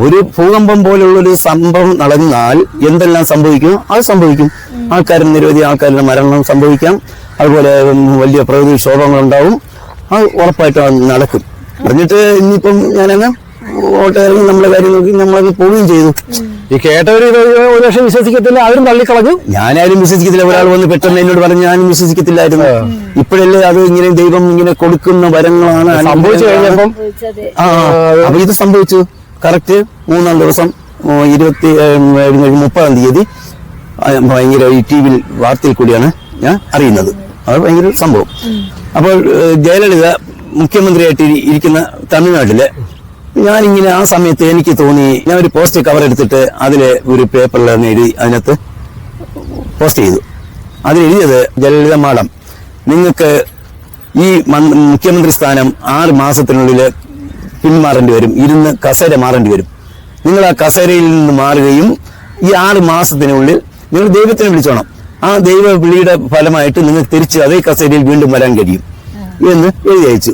ഒരു ഭൂകമ്പം പോലുള്ള ഒരു സംഭവം നടന്നാൽ എന്തെല്ലാം സംഭവിക്കും അത് സംഭവിക്കും. നിരവധി ആൾക്കാരുടെ മരണം സംഭവിക്കാം, അതുപോലെ വലിയ പ്രകൃതിക്ഷോഭങ്ങൾ ഉണ്ടാവും. അത് ഉറപ്പായിട്ടും അത് നടക്കും. പറഞ്ഞിട്ട് ഇനിയിപ്പം ഞാനങ്ങ് ഓട്ടയിറങ്ങി നമ്മളെ കാര്യം നോക്കി നമ്മളത് പോവുകയും ചെയ്തു. ഈ കേട്ടവര് ഒരു പക്ഷേ വിശ്വസിക്കത്തില്ല, അവരും തള്ളിക്കളഞ്ഞു. ഞാനാരും വിശ്വസിക്കത്തില്ല. ഒരാൾ വന്ന് പെട്ടെന്ന് എന്നോട് പറഞ്ഞു, ഞാനും വിശ്വസിക്കത്തില്ലായിരുന്നു. ഇപ്പോഴല്ലേ അത് ഇങ്ങനെ ദൈവം ഇങ്ങനെ കൊടുക്കുന്ന വരങ്ങളാണ് സംഭവിച്ചു കഴിഞ്ഞപ്പം അപ്പൊ ഇത് സംഭവിച്ചു. കറക്റ്റ് 3-ാം ദിവസം 30-ാം തീയതി ഭയങ്കര ഈ ടി വിയിൽ വാർത്തയിൽ കൂടിയാണ് ഞാൻ അറിയുന്നത്. അത് ഭയങ്കര സംഭവം. അപ്പോൾ ജയലളിത മുഖ്യമന്ത്രിയായിട്ട് ഇരിക്കുന്ന തമിഴ്നാട്ടില് ഞാനിങ്ങനെ ആ സമയത്ത് എനിക്ക് തോന്നി, ഞാൻ ഒരു പോസ്റ്റ് കവർ എടുത്തിട്ട് അതില് ഒരു പേപ്പറിൽ എഴുതി അതിനകത്ത് പോസ്റ്റ് ചെയ്തു. അതിലെഴുതിയത്, ജയലളിത മാഡം, നിങ്ങൾക്ക് ഈ മുഖ്യമന്ത്രി സ്ഥാനം 6 മാസത്തിനുള്ളിൽ പിന്മാറേണ്ടി വരും, ഇരുന്ന് കസേര മാറേണ്ടി വരും. നിങ്ങൾ ആ കസേരയിൽ നിന്ന് മാറുകയും ഈ 6 മാസത്തിനുള്ളിൽ നിങ്ങൾ ദൈവത്തിനെ വിളിച്ചോണം. ആ ദൈവ വിളിയുടെ ഫലമായിട്ട് നിങ്ങൾക്ക് തിരിച്ച് അതേ കസേരയിൽ വീണ്ടും വരാൻ കഴിയും എന്ന് എഴുതി അയച്ചു.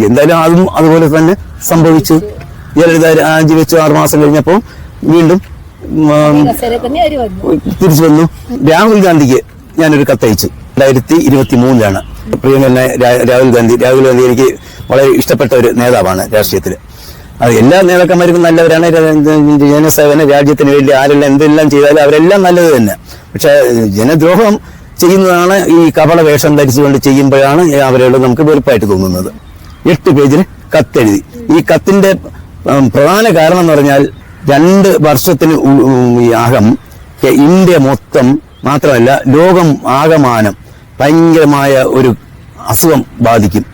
എന്തായാലും അതും അതുപോലെ തന്നെ സംഭവിച്ചു. ജയലളിത രാജിവെച്ചു. 6 മാസം കഴിഞ്ഞപ്പോൾ വീണ്ടും തിരിച്ചു വന്നു. രാഹുൽ ഗാന്ധിക്ക് ഞാനൊരു കത്തയച്ചു. 2023 പ്രിയങ്കരനായ രാഹുൽ ഗാന്ധി എനിക്ക് വളരെ ഇഷ്ടപ്പെട്ട ഒരു നേതാവാണ് രാഷ്ട്രീയത്തിൽ. അത് എല്ലാ നേതാക്കന്മാർക്കും നല്ലവരാണ്. ജനസേവന രാജ്യത്തിന് വേണ്ടി ആരെല്ലാം എന്തെല്ലാം ചെയ്താലും അവരെല്ലാം നല്ലത് തന്നെ. പക്ഷെ ജനദ്രോഹം ചെയ്യുന്നതാണ് ഈ കപട വേഷം ധരിച്ചുകൊണ്ട് ചെയ്യുമ്പോഴാണ് അവരോട് നമുക്ക് വെറുപ്പായിട്ട് തോന്നുന്നത്. 8 പേജിൽ കത്തെഴുതി. ഈ കത്തിന്റെ പ്രധാന കാരണം എന്ന് പറഞ്ഞാൽ 2 വർഷത്തിന് അകം ഇന്ത്യ മൊത്തം മാത്രമല്ല ലോകം ആകമാനം ഭയങ്കരമായ ഒരു അസുഖം ബാധിക്കും,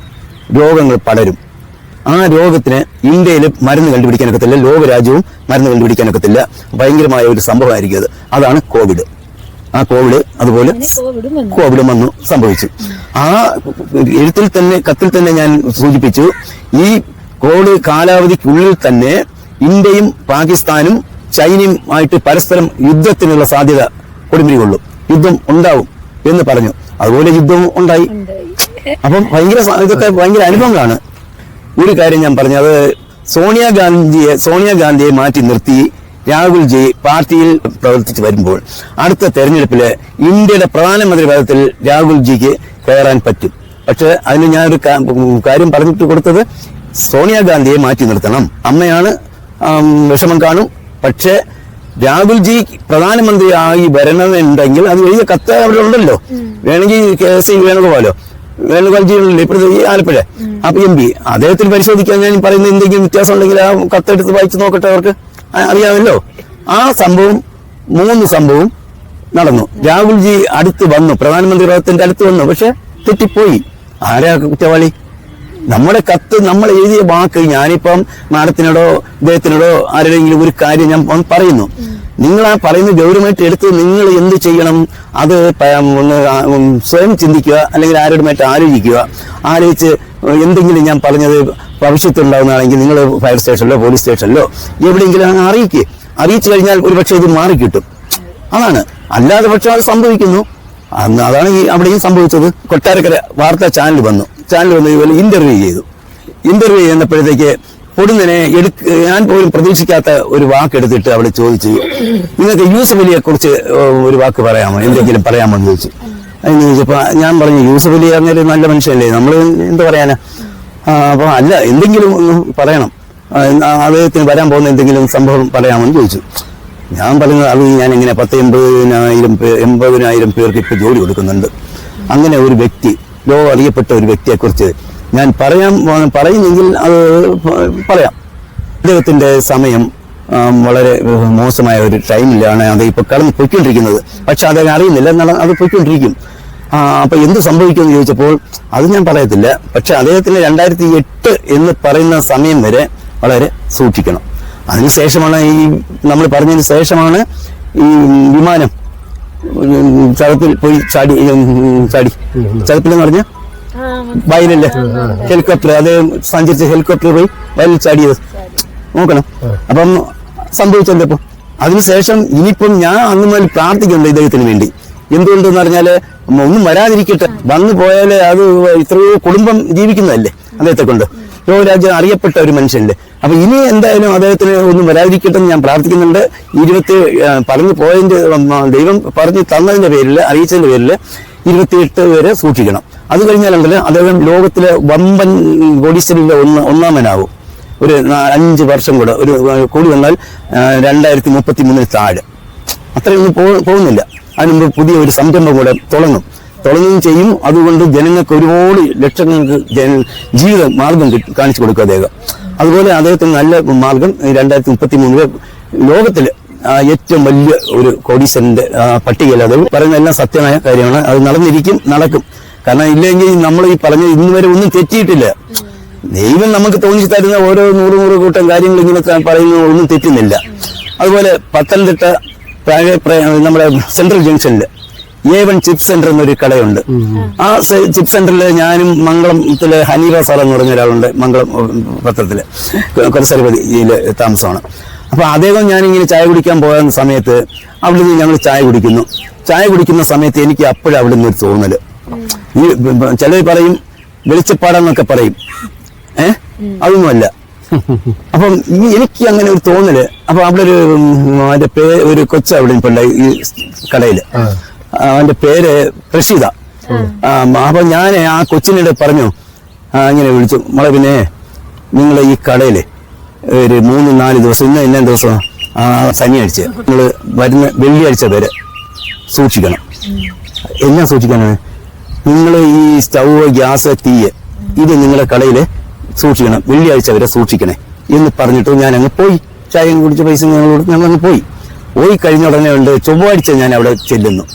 രോഗങ്ങൾ പടരും. ആ രോഗത്തിന് ഇന്ത്യയിൽ മരുന്ന് കണ്ടുപിടിക്കാനൊക്കത്തില്ല, ലോകരാജ്യവും മരുന്ന് കണ്ടുപിടിക്കാനൊക്കത്തില്ല. ഭയങ്കരമായ ഒരു സംഭവമായിരിക്കും അത്. അതാണ് കോവിഡ്. ആ കോവിഡ് അതുപോലെ കോവിഡും വന്നു സംഭവിച്ചു. ആ എഴുത്തിൽ തന്നെ കത്തിൽ തന്നെ ഞാൻ സൂചിപ്പിച്ചു, ഈ കോവിഡ് കാലാവധിക്കുള്ളിൽ തന്നെ ഇന്ത്യയും പാകിസ്ഥാനും ചൈനയും ആയിട്ട് പരസ്പരം യുദ്ധത്തിനുള്ള സാധ്യത കൊടുമ്പിരി കൊള്ളും, യുദ്ധം ഉണ്ടാവും എന്ന് പറഞ്ഞു. അതുപോലെ യുദ്ധവും ഉണ്ടായി. അപ്പം ഇതൊക്കെ ഭയങ്കര അനുഭവങ്ങളാണ്. ഒരു കാര്യം ഞാൻ പറഞ്ഞു, അത് സോണിയാഗാന്ധിയെ മാറ്റി നിർത്തി രാഹുൽജി പാർട്ടിയിൽ പ്രവർത്തിച്ചു വരുമ്പോൾ അടുത്ത തെരഞ്ഞെടുപ്പില് ഇന്ത്യയുടെ പ്രധാനമന്ത്രി പദത്തിൽ രാഹുൽജിക്ക് കയറാൻ പറ്റും. പക്ഷെ അതിന് ഞാനൊരു കാര്യം പറഞ്ഞിട്ട് കൊടുത്തത്, സോണിയാഗാന്ധിയെ മാറ്റി നിർത്തണം. അമ്മയാണ്, വിഷമം കാണും. പക്ഷെ രാഹുൽജി പ്രധാനമന്ത്രിയായി വരണമെന്നുണ്ടെങ്കിൽ അത് എഴുതിയ കത്ത് അവിടെ ഉണ്ടല്ലോ. വേണമെങ്കിൽ KC വേണുഗോപാൽജി ഉണ്ടല്ലോ ഇപ്പോഴത്തെ ഈ ആലപ്പുഴ MP, അദ്ദേഹത്തിന് പരിശോധിക്കാൻ ഞാൻ പറയുന്ന എന്തെങ്കിലും വ്യത്യാസം ഉണ്ടെങ്കിൽ ആ കത്തെടുത്ത് വായിച്ചു നോക്കട്ടെ, അവർക്ക് അറിയാമല്ലോ. ആ സംഭവം 3 സംഭവം നടന്നു. രാഹുൽജി അടുത്ത് വന്നു, പ്രധാനമന്ത്രി പദത്തിന്റെ അടുത്ത് വന്നു. പക്ഷെ തെറ്റിപ്പോയി. ആരാ കുറ്റവാളി? നമ്മുടെ കത്ത്, നമ്മൾ എഴുതിയ വാക്ക്. ഞാനിപ്പം മാഡത്തിനോടോ ഇദ്ദേഹത്തിനോടോ ആരുടെയെങ്കിലും ഒരു കാര്യം ഞാൻ പറയുന്നു, നിങ്ങൾ ആ പറയുന്ന ഗൗരവമായിട്ട് എടുത്ത് നിങ്ങൾ എന്ത് ചെയ്യണം, അത് സ്വയം ചിന്തിക്കുക, അല്ലെങ്കിൽ ആരോടുമായിട്ട് ആലോചിച്ച് എന്തെങ്കിലും ഞാൻ പറഞ്ഞത് ഭവിഷ്യത്തുണ്ടാകുന്നതാണെങ്കിൽ നിങ്ങൾ ഫയർ സ്റ്റേഷനിലോ പോലീസ് സ്റ്റേഷനിലോ എവിടെയെങ്കിലും അറിയിച്ചു കഴിഞ്ഞാൽ ഒരുപക്ഷെ ഇത് മാറിക്കിട്ടും. അതാണ്. അല്ലാതെ പക്ഷെ അത് സംഭവിക്കുന്നു. അതാണ് അവിടെയും സംഭവിച്ചത്. കൊട്ടാരക്കര വാർത്താ ചാനൽ വന്നു ഇതുപോലെ ഇന്റർവ്യൂ ചെയ്യുന്നപ്പോഴത്തേക്ക് പൊടുന്നനെ ഞാൻ പോലും പ്രതീക്ഷിക്കാത്ത ഒരു വാക്കെടുത്തിട്ട് അവിടെ ചോദിച്ചു, നിങ്ങൾക്ക് യൂസഫ് അലിയെ കുറിച്ച് ഒരു വാക്ക് പറയാമോ, എന്തെങ്കിലും പറയാമോ എന്ന് ചോദിച്ചു. അതിന് ചോദിച്ചപ്പോ ഞാൻ പറഞ്ഞു, യൂസഫ് അലി അങ്ങനെ നല്ല മനുഷ്യനല്ലേ, നമ്മൾ എന്ത് പറയാനാ. അപ്പൊ അല്ല, എന്തെങ്കിലും ഒന്ന് പറയണം, അദ്ദേഹത്തിന് വരാൻ പോകുന്ന എന്തെങ്കിലും സംഭവം പറയാമെന്ന് ചോദിച്ചു. ഞാൻ പറഞ്ഞത്, അത് ഞാൻ ഇങ്ങനെ 80,000 പേർക്ക് ഇപ്പൊ ജോലി കൊടുക്കുന്നുണ്ട്. അങ്ങനെ ഒരു വ്യക്തി, ലോകം അറിയപ്പെട്ട ഒരു വ്യക്തിയെക്കുറിച്ച് ഞാൻ പറയുന്നെങ്കിൽ അത് പറയാം. അദ്ദേഹത്തിന്റെ സമയം വളരെ മോശമായ ഒരു ടൈമിലാണ് അത് ഇപ്പൊ കടന്നു പൊയ്ക്കൊണ്ടിരിക്കുന്നത്. പക്ഷെ അദ്ദേഹം അറിയുന്നില്ല, അത് പൊയ്ക്കൊണ്ടിരിക്കും. അപ്പൊ എന്ത് സംഭവിക്കുമെന്ന് ചോദിച്ചപ്പോൾ അത് ഞാൻ പറയത്തില്ല. പക്ഷെ അദ്ദേഹത്തിന് 2008 എന്ന് പറയുന്ന സമയം വരെ വളരെ സൂക്ഷിക്കണം. അതിനുശേഷമാണ് നമ്മൾ പറഞ്ഞതിന് ശേഷമാണ് ഈ വിമാനം ചതുപ്പിൽ പോയി ചാടി ചതുപ്പിൽ എന്ന് പറഞ്ഞ വയലില് ഹെലികോപ്റ്റർ, അത് സഞ്ചരിച്ച ഹെലികോപ്റ്റർ പോയി വയലിൽ ചാടിയത് നോക്കണം. അപ്പം സംഭവിച്ചെന്തപ്പോ അതിനുശേഷം ഇനിയിപ്പം ഞാൻ അന്ന് മുതൽ പ്രാർത്ഥിക്കുന്നുണ്ട് ഇദ്ദേഹത്തിന് വേണ്ടി. എന്തുകൊണ്ടെന്ന് പറഞ്ഞാല് ഒന്നും വരാതിരിക്കട്ടെ. വന്നു പോയാല് അത് ഇത്രയോ കുടുംബം ജീവിക്കുന്നതല്ലേ അദ്ദേഹത്തെ കൊണ്ട്. ലോകരാജ്യം അറിയപ്പെട്ട ഒരു മനുഷ്യനല്ലേ. അപ്പൊ ഇനി എന്തായാലും അദ്ദേഹത്തിന് ഒന്നും വരാതിരിക്കട്ടെ എന്ന് ഞാൻ പ്രാർത്ഥിക്കുന്നുണ്ട്. പറഞ്ഞു പോയതിന്റെ ദൈവം പറഞ്ഞു തന്നതിന്റെ പേരിൽ, അറിയിച്ചതിന്റെ പേരിൽ 28 പേരെ സൂക്ഷിക്കണം. അത് കഴിഞ്ഞാലുണ്ടല്ലോ അദ്ദേഹം ലോകത്തിലെ വമ്പൻ കോടീശ്വരനിലെ ഒന്നാമനാകും. ഒരു 5 വർഷം കൂടെ ഒരു കൂടി വന്നാൽ 2033 താഴെ അത്രയൊന്നും പോകുന്നില്ല. അതിനുമുമ്പ് പുതിയ ഒരു സംരംഭം കൂടെ തുടങ്ങുകയും ചെയ്യും. അതുകൊണ്ട് ജനങ്ങൾക്ക് ഒരുപാട് ലക്ഷങ്ങൾക്ക് ജീവിത മാർഗം കാണിച്ചു കൊടുക്കും അദ്ദേഹം. അതുപോലെ അദ്ദേഹത്തിന് നല്ല മാർഗം 2033 ലോകത്തില് ഏറ്റവും വലിയ ഒരു കോടീശ്വരന്റെ പട്ടികയിൽ അത് പറയുന്ന എല്ലാം സത്യമായ കാര്യമാണ്. അത് നടക്കും. കാരണം ഇല്ലെങ്കിൽ നമ്മൾ ഈ പറഞ്ഞ ഇന്ന് വരെ ഒന്നും തെറ്റിയിട്ടില്ല. ദൈവം നമുക്ക് തോന്നി തരുന്ന ഓരോ 100 കൂട്ടം കാര്യങ്ങൾ ഇങ്ങനെ പറയുന്നത് ഒന്നും തെറ്റുന്നില്ല. അതുപോലെ പത്തനംതിട്ട നമ്മുടെ സെൻട്രൽ ജംഗ്ഷനിൽ A1 ചിപ്പ് സെന്റർ എന്നൊരു കടയുണ്ട്. ആ ചിപ്പ് സെന്ററിൽ ഞാനും മംഗളത്തിലെ ഹനീറ സാർ എന്ന് പറഞ്ഞ ഒരാളുണ്ട്. മംഗളം പത്രത്തില് കൊരസരപതിയില് താമസമാണ്. അപ്പൊ അദ്ദേഹം ഞാനിങ്ങനെ ചായ കുടിക്കാൻ പോകുന്ന സമയത്ത് അവിടെ നിന്ന് ഞങ്ങൾ ചായ കുടിക്കുന്ന സമയത്ത് എനിക്ക് അപ്പോഴും അവിടെ നിന്ന് ഒരു തോന്നല്. ഈ ചിലർ പറയും വെളിച്ചപ്പാടെന്നൊക്കെ പറയും, അതൊന്നുമല്ല. അപ്പം എനിക്ക് അങ്ങനെ ഒരു തോന്നല്. അപ്പൊ അവിടെ ഒരു കൊച്ചു അവിടെ ഇപ്പൊ ഈ കടയില്, അവന്റെ പേര് പ്രഷീത. അപ്പൊ ഞാൻ ആ കൊച്ചിനോട് പറഞ്ഞു, ഇങ്ങനെ വിളിച്ചു, മോളെ പിന്നെ നിങ്ങൾ ഈ കടയില് ഒരു 3-4 ദിവസം, ഇന്ന ദിവസം ശനിയാഴ്ച നിങ്ങൾ വരുന്ന വെള്ളിയാഴ്ച വരെ സൂക്ഷിക്കണം. എന്നാ സൂക്ഷിക്കാനാണ്? നിങ്ങൾ ഈ സ്റ്റൗവ്, ഗ്യാസ്, തീയ് ഇത് നിങ്ങളുടെ കടയില് സൂക്ഷിക്കണം, വെള്ളിയാഴ്ച വരെ സൂക്ഷിക്കണേ എന്ന് പറഞ്ഞിട്ട് ഞാൻ അങ്ങ് പോയി. ചായ കുടിച്ച പൈസ ഞങ്ങളങ്ങ് പോയി കഴിഞ്ഞ ഉടനെ ഉണ്ട് ചൊവ്വാഴ്ച ഞാൻ അവിടെ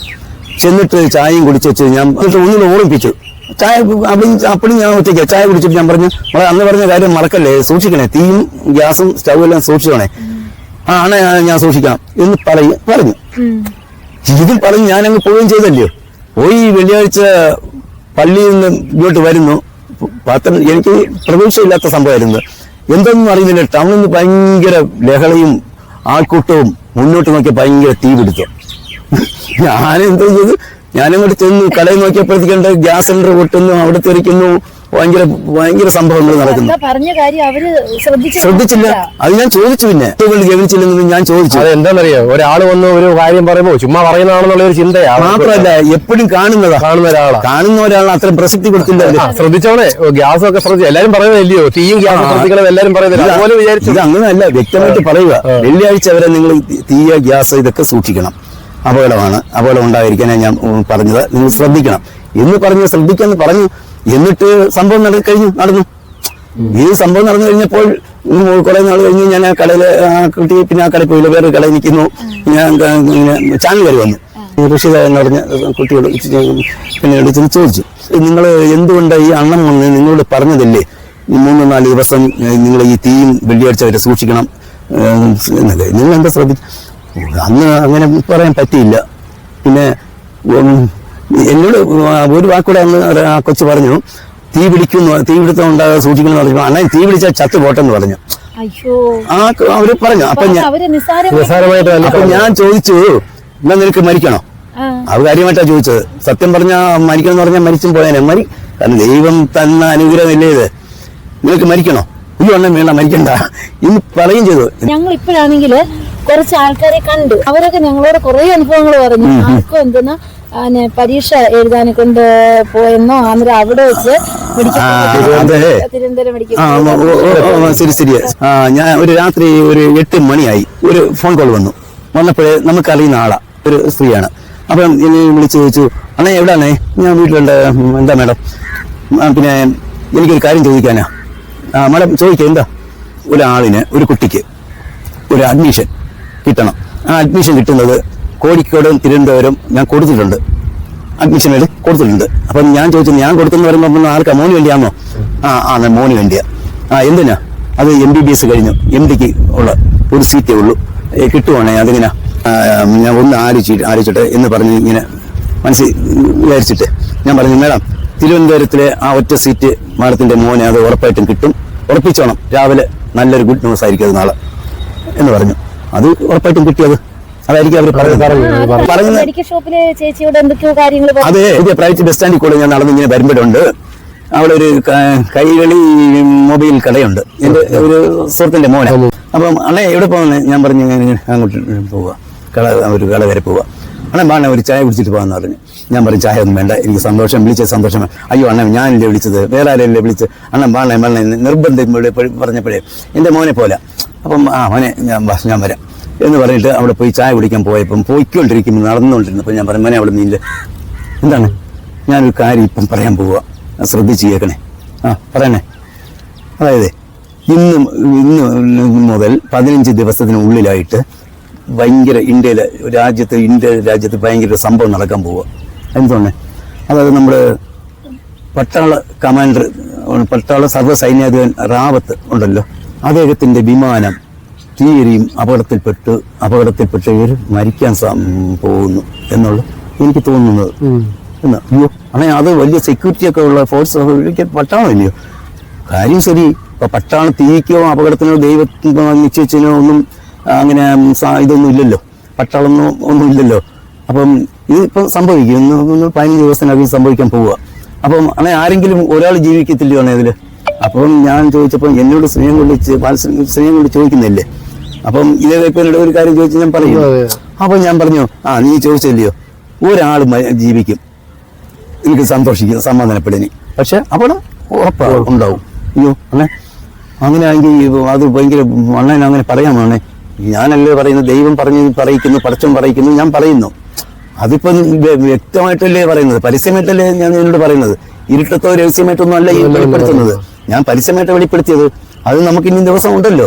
ചെന്നിട്ട് ചായയും കുടിച്ചു വെച്ച് ഞാൻ ഒന്നിനും ഓർമ്മിപ്പിച്ചു. ചായ അപ്പോഴും ഞാൻ ഒറ്റയ്ക്ക് ചായ കുടിച്ചിട്ട് ഞാൻ പറഞ്ഞു, അന്ന് പറഞ്ഞ കാര്യം മറക്കല്ലേ, സൂക്ഷിക്കണേ, തീയും ഗ്യാസും സ്റ്റൗ എല്ലാം സൂക്ഷിക്കണേ. ആണേ ഞാൻ സൂക്ഷിക്കാം എന്ന് പറഞ്ഞു. ഇതിൽ പറഞ്ഞ് ഞാനങ്ങ് പോവുകയും ചെയ്തല്ലോ. പോയി വെള്ളിയാഴ്ച പള്ളിയിൽ നിന്ന് ഇങ്ങോട്ട് വരുന്നു. എനിക്ക് പ്രതീക്ഷയില്ലാത്ത സംഭവമായിരുന്നു. എന്തൊന്നും അറിയുന്നില്ല. ടൗണിൽ നിന്ന് ഭയങ്കര ലഹളയും ആൾക്കൂട്ടവും, മുന്നോട്ട് നോക്കിയ ഭയങ്കര തീ പിടിച്ചു. ഞാനെന്തോ ചെയ്തു, ഞാനങ്ങോട്ട് ചെന്നു. കടയിൽ നോക്കിയപ്പോഴത്തേക്കുണ്ട് ഗ്യാസ് സിലിണ്ടർ പൊട്ടുന്നു, അവിടെ തെറിക്കുന്നു, ഭയങ്കര സംഭവങ്ങൾ നടക്കുന്നു. പറഞ്ഞ കാര്യം അവര് ശ്രദ്ധിച്ചില്ല. അത് ഞാൻ ചോദിച്ചു, പിന്നെ ഗവനിച്ചില്ലെന്ന് ഞാൻ ചോദിച്ചു. അത് എന്താണെന്നറിയോ, ഒരാൾ വന്ന് ഒരു കാര്യം പറയുമ്പോ ചുമ്മാ പറയുന്നതാണെന്നുള്ള ഒരു ചിന്തയാണ്. മാത്രമല്ല എപ്പോഴും കാണുന്ന ഒരാളാണ് അത്ര പ്രസക്തി കൊടുത്തില്ല. ശ്രദ്ധിച്ചോണേ, ഗ്യാസ് ഒക്കെ ശ്രദ്ധിച്ചു. എല്ലാരും പറയുന്നില്ലയോ, തീയും ഗ്യാസും ശ്രദ്ധിക്കണം, എല്ലാരും പറയുന്നില്ല. അതുപോലെ വിചാരിച്ചു. ഇത് അങ്ങനെയല്ല, വ്യക്തമായിട്ട് പറയുക. വെള്ളിയാഴ്ച വരെ നിങ്ങൾ തീയ, ഗ്യാസ് ഇതൊക്കെ സൂക്ഷിക്കണം. അപകടം ഉണ്ടായിരിക്കാനാണ് ഞാൻ പറഞ്ഞത്. നിങ്ങൾ ശ്രദ്ധിക്കണം എന്ന് ശ്രദ്ധിക്കാന്ന് പറഞ്ഞു. എന്നിട്ട് സംഭവം നടന്നു. ഈ സംഭവം നടന്നു കഴിഞ്ഞപ്പോൾ കുറെ നാൾ കഴിഞ്ഞ് ഞാൻ ആ കടയില് കിട്ടി. പിന്നെ ആ കടയിൽ പോയില്ല, വേറൊരു കടയിൽ നിൽക്കുന്നു. ഞാൻ ഇങ്ങനെ ചാനൽ വരെ വന്നു. ഋഷിത എന്ന് പറഞ്ഞ കുട്ടിയോട് പിന്നെ എടുത്ത് ചോദിച്ചു, നിങ്ങൾ എന്തുകൊണ്ട് ഈ അണ്ണം വന്ന് നിങ്ങളോട് പറഞ്ഞതില്ലേ 3-4 ദിവസം നിങ്ങൾ ഈ തീയും വെള്ളിയാഴ്ച വരെ സൂക്ഷിക്കണം എന്നല്ലേ, നിങ്ങൾ എന്താ ശ്രദ്ധിച്ചു? അന്ന് അങ്ങനെ പറയാൻ പറ്റിയില്ല. പിന്നെ എന്നോട് ഒരു വാക്കൂടെ അന്ന് ആ കൊച്ചു പറഞ്ഞു, തീപിടുത്തം ഉണ്ടാകാതെ സൂക്ഷിക്കണം എന്ന് പറഞ്ഞു. അണ്ണൻ തീ പിടിച്ചാൽ ചത്തു പോട്ടെന്ന് പറഞ്ഞു. അവര് പറഞ്ഞു. അപ്പൊ ഞാൻ ചോദിച്ചു, എന്നാ നിനക്ക് മരിക്കണോ? അത് കാര്യമായിട്ടാ ചോദിച്ചത്. സത്യം പറഞ്ഞാ മരിക്കണം എന്ന് പറഞ്ഞാൽ മരിച്ചും പോയാനെ കാരണം ദൈവം തന്ന അനുഗ്രഹമില്ലേ ഇത്. നിനക്ക് മരിക്കണോ? ഈ എണ്ണം വേണ്ട, മരിക്കണ്ട എന്ന് പറയും ചെയ്തു. ഞങ്ങൾ ഇപ്പോഴാണെങ്കില് കുറച്ച് ആൾക്കാരെ കണ്ടു. അവരൊക്കെ ഞങ്ങളോട് കുറെ അനുഭവങ്ങൾ പറഞ്ഞു. ആർക്കും എന്തെന്നാ പരീക്ഷ എഴുതാനെ കൊണ്ട് പോയെന്നോ, അന്നേരം അവിടെ വെച്ച് തിരുവനന്തപുരം മെഡിക്കൽ ശരി. ഞാൻ ഒരു രാത്രി ഒരു 8 മണിയായി ഒരു ഫോൺ കോൾ വന്നപ്പോഴേ നമുക്കറിയുന്ന ആളാ, ഒരു സ്ത്രീയാണ്. അപ്പം എന്നെ വിളിച്ച് ചോദിച്ചു, അണ്ണേ എവിടെയാണേ? ഞാൻ വീട്ടിലുണ്ട്. എന്താ മാഡം? പിന്നെ എനിക്കൊരു കാര്യം ചോദിക്കാനാ. മാഡം ചോദിക്കുക. എന്താ? ഒരു കുട്ടിക്ക് ഒരു അഡ്മിഷൻ കിട്ടണം. ആ അഡ്മിഷൻ കിട്ടുന്നത് കോഴിക്കോട്, തിരുവനന്തപുരം ഞാൻ കൊടുത്തിട്ടുണ്ട്, അഡ്മിഷൻ കൊടുത്തിട്ടുണ്ട്. അപ്പം ഞാൻ ചോദിച്ചു, ഞാൻ കൊടുത്തെന്ന് പറയുമ്പോൾ ആർക്കാ? മോന് വേണ്ടിയാണോ? മോന് വേണ്ടിയാ. എന്തിനാ? അത് MBBS കഴിഞ്ഞു, MDക്ക് ഉള്ള ഒരു സീറ്റേ ഉള്ളൂ, കിട്ടുവാണേ അതിങ്ങനെ ഞാൻ ഒന്ന് ആലോചിച്ചിട്ട് എന്ന് പറഞ്ഞ് ഇങ്ങനെ മനസ്സിൽ വിചാരിച്ചിട്ട് ഞാൻ പറഞ്ഞു, മേഡം തിരുവനന്തപുരത്തിലെ ആ ഒറ്റ സീറ്റ് മാഡത്തിന്റെ മോനെ അത് ഉറപ്പായിട്ടും കിട്ടും, ഉറപ്പിച്ചോണം. രാവിലെ നല്ലൊരു ഗുഡ് ന്യൂസ് ആയിരിക്കും അത് നാളെ എന്ന് പറഞ്ഞു. അത് ഉറപ്പായിട്ടും കിട്ടിയത്. അതായിരിക്കും അവർ പറഞ്ഞത്. മെഡിക്കൽ ഷോപ്പിലെ ചേച്ചിയോട് എന്തൊക്കെയോ കാര്യങ്ങൾ. അതെ, പ്രൈവറ്റ് ബസ് സ്റ്റാൻഡിൽ കൂടെ ഞാൻ നടന്ന് ഇങ്ങനെ വരുമ്പോഴുണ്ട് അവിടെ ഒരു കൈകളി മൊബൈൽ കടയുണ്ട്, എന്റെ ഒരു സുഹൃത്തിന്റെ മോനെ. അപ്പം അണ്ണേ എവിടെ പോകുന്നത്? ഞാൻ പറഞ്ഞു ഞാൻ അങ്ങോട്ട് പോവുക, ഒരു കട വരെ പോവുക. അണ്ണൻ വേണേ ഒരു ചായ കുടിച്ചിട്ട് പോകാന്ന് പറഞ്ഞു. ഞാൻ പറഞ്ഞു ചായ ഒന്നും വേണ്ട, എനിക്ക് സന്തോഷം, വിളിച്ചത് സന്തോഷം. അയ്യോ അണ്ണൻ ഞാനല്ലേ വിളിച്ചത്, വേറെ ആരല്ലേ വിളിച്ച്, അണ്ണൻ വേണേ നിർബന്ധം പറഞ്ഞപ്പോഴേ എൻ്റെ മോനെ പോലെ. അപ്പം മോനെ ഞാൻ വരാം എന്ന് പറഞ്ഞിട്ട് അവിടെ പോയി ചായ കുടിക്കാൻ പോയപ്പം പോയിക്കൊണ്ടിരിക്കുമ്പോൾ നടന്നുകൊണ്ടിരുന്നപ്പോൾ ഞാൻ പറഞ്ഞു മോനെ അവിടെ നീല്ല എന്താണ്, ഞാനൊരു കാര്യം ഇപ്പം പറയാൻ പോവുക, ശ്രദ്ധിച്ച് കേൾക്കണേ. പറയണേ. അതായത് ഇന്ന് മുതൽ 15 ദിവസത്തിനുള്ളിലായിട്ട് ഭയങ്കര ഇന്ത്യ രാജ്യത്ത് ഭയങ്കര സംഭവം നടക്കാൻ പോവുക. എന്തുകൊണ്ട്? അതായത് നമ്മുടെ പട്ടാള സർവ്വസൈന്യാധിപൻ റാവത്ത് ഉണ്ടല്ലോ, അദ്ദേഹത്തിന്റെ വിമാനം തീരെയും അപകടത്തിൽപ്പെട്ട് ഇവർ മരിക്കാൻ പോകുന്നു എന്നുള്ള എനിക്ക് തോന്നുന്നത്. അയ്യോ അങ്ങനെ അത് വലിയ സെക്യൂരിറ്റി ഒക്കെ ഉള്ള ഫോഴ്സ് പട്ടാളം ഇല്ലയോ? കാര്യം ശരി, ഇപ്പൊ പട്ടാളം തീക്കോ അപകടത്തിനോ ദൈവത്തിനോ നിശ്ചയിച്ചതിനോ ഒന്നും അങ്ങനെ ഇതൊന്നും ഇല്ലല്ലോ, പട്ടാളമൊന്നും ഒന്നും ഇല്ലല്ലോ. അപ്പം ഇതിപ്പം സംഭവിക്കും, 15 ദിവസത്തിനകം സംഭവിക്കാൻ പോവുക. അപ്പം അങ്ങനെ ആരെങ്കിലും ഒരാൾ ജീവിക്കത്തില്ലയോ ഇതില്? അപ്പം ഞാൻ ചോദിച്ചപ്പോൾ എന്നോട് സ്നേഹം കൊണ്ട് ചോദിക്കുന്നില്ലേ? അപ്പം ഇതേപോലെ എന്നോട് ഒരു കാര്യം ചോദിച്ചു ഞാൻ പറയും. അപ്പൊ ഞാൻ പറഞ്ഞു നീ ചോദിച്ചില്ലയോ, ഒരാൾ ജീവിക്കും, എനിക്ക് സന്തോഷിക്കും, സമാധാനപ്പെടുനി. പക്ഷെ അപകടം ഉറപ്പാണ് ഉണ്ടാവും. അയ്യോ അങ്ങനെ ആണെങ്കിൽ അത് ഭയങ്കര അണ്ണൻ അങ്ങനെ പറയാമാണേ. ഞാനല്ലേ പറയുന്നത്, ദൈവം പറയിക്കുന്നു, പടച്ചവൻ പറയിക്കുന്നു, ഞാൻ പറയുന്നു. അതിപ്പോ വ്യക്തമായിട്ടല്ലേ പറയുന്നത്, പരസ്യമായിട്ടല്ലേ ഞാൻ എന്നോട് പറയുന്നത്. ഇരുട്ടത്തോ രഹസ്യമായിട്ടൊന്നും അല്ല ഈ വെളിപ്പെടുത്തുന്നത്. ഞാൻ പരസ്യമായിട്ട് വെളിപ്പെടുത്തിയത് അത് നമുക്ക് ഇനി ദിവസം ഉണ്ടല്ലോ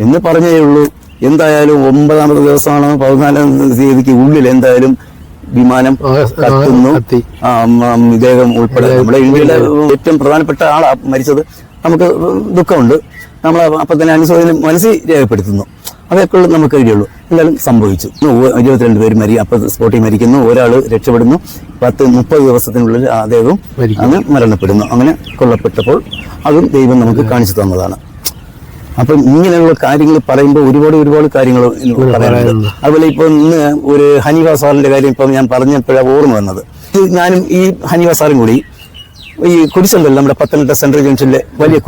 എന്ന് പറഞ്ഞേ ഉള്ളൂ. എന്തായാലും 9ാമത്തെ ദിവസമാണ്, 14ാം തീയതിക്ക് ഉള്ളിൽ എന്തായാലും വിമാനം കത്തുന്നു. ഇദ്ദേഹം ഉൾപ്പെടെ നമ്മുടെ ഇന്ത്യയിലെ ഏറ്റവും പ്രധാനപ്പെട്ട ആളാ മരിച്ചത്. നമുക്ക് ദുഃഖമുണ്ട്, നമ്മൾ അപ്പൊ തന്നെ അനുശോചനം മനസ്സിൽ രേഖപ്പെടുത്തുന്നു. അതൊക്കെ നമുക്ക് കഴിയുള്ളൂ. എന്തായാലും സംഭവിച്ചു. 22 പേര് അപ്പൊ സ്പോട്ടിൽ മരിക്കുന്നു, ഒരാൾ രക്ഷപ്പെടുന്നു. 30 ദിവസത്തിനുള്ളിൽ അദ്ദേഹം അങ്ങ് മരണപ്പെടുന്നു. അങ്ങനെ കൊല്ലപ്പെട്ടപ്പോൾ അതും ദൈവം നമുക്ക് കാണിച്ചു തന്നതാണ്. അപ്പം ഇങ്ങനെയുള്ള കാര്യങ്ങൾ പറയുമ്പോൾ ഒരുപാട് കാര്യങ്ങൾ പറയാനുണ്ട്. അതുപോലെ ഇപ്പൊ ഇന്ന് ഒരു ഹനീഫ സാറിന്റെ കാര്യം ഇപ്പം ഞാൻ പറഞ്ഞപ്പോഴാണ് ഓർമ്മ വന്നത്. ഞാനും ഈ ഹനീഫ സാറും കൂടി ഈ കുരിശുണ്ടല്ലോ, നമ്മുടെ പത്തനംതിട്ട സെൻട്രൽ ജംഗ്ഷനിലെ വലിയ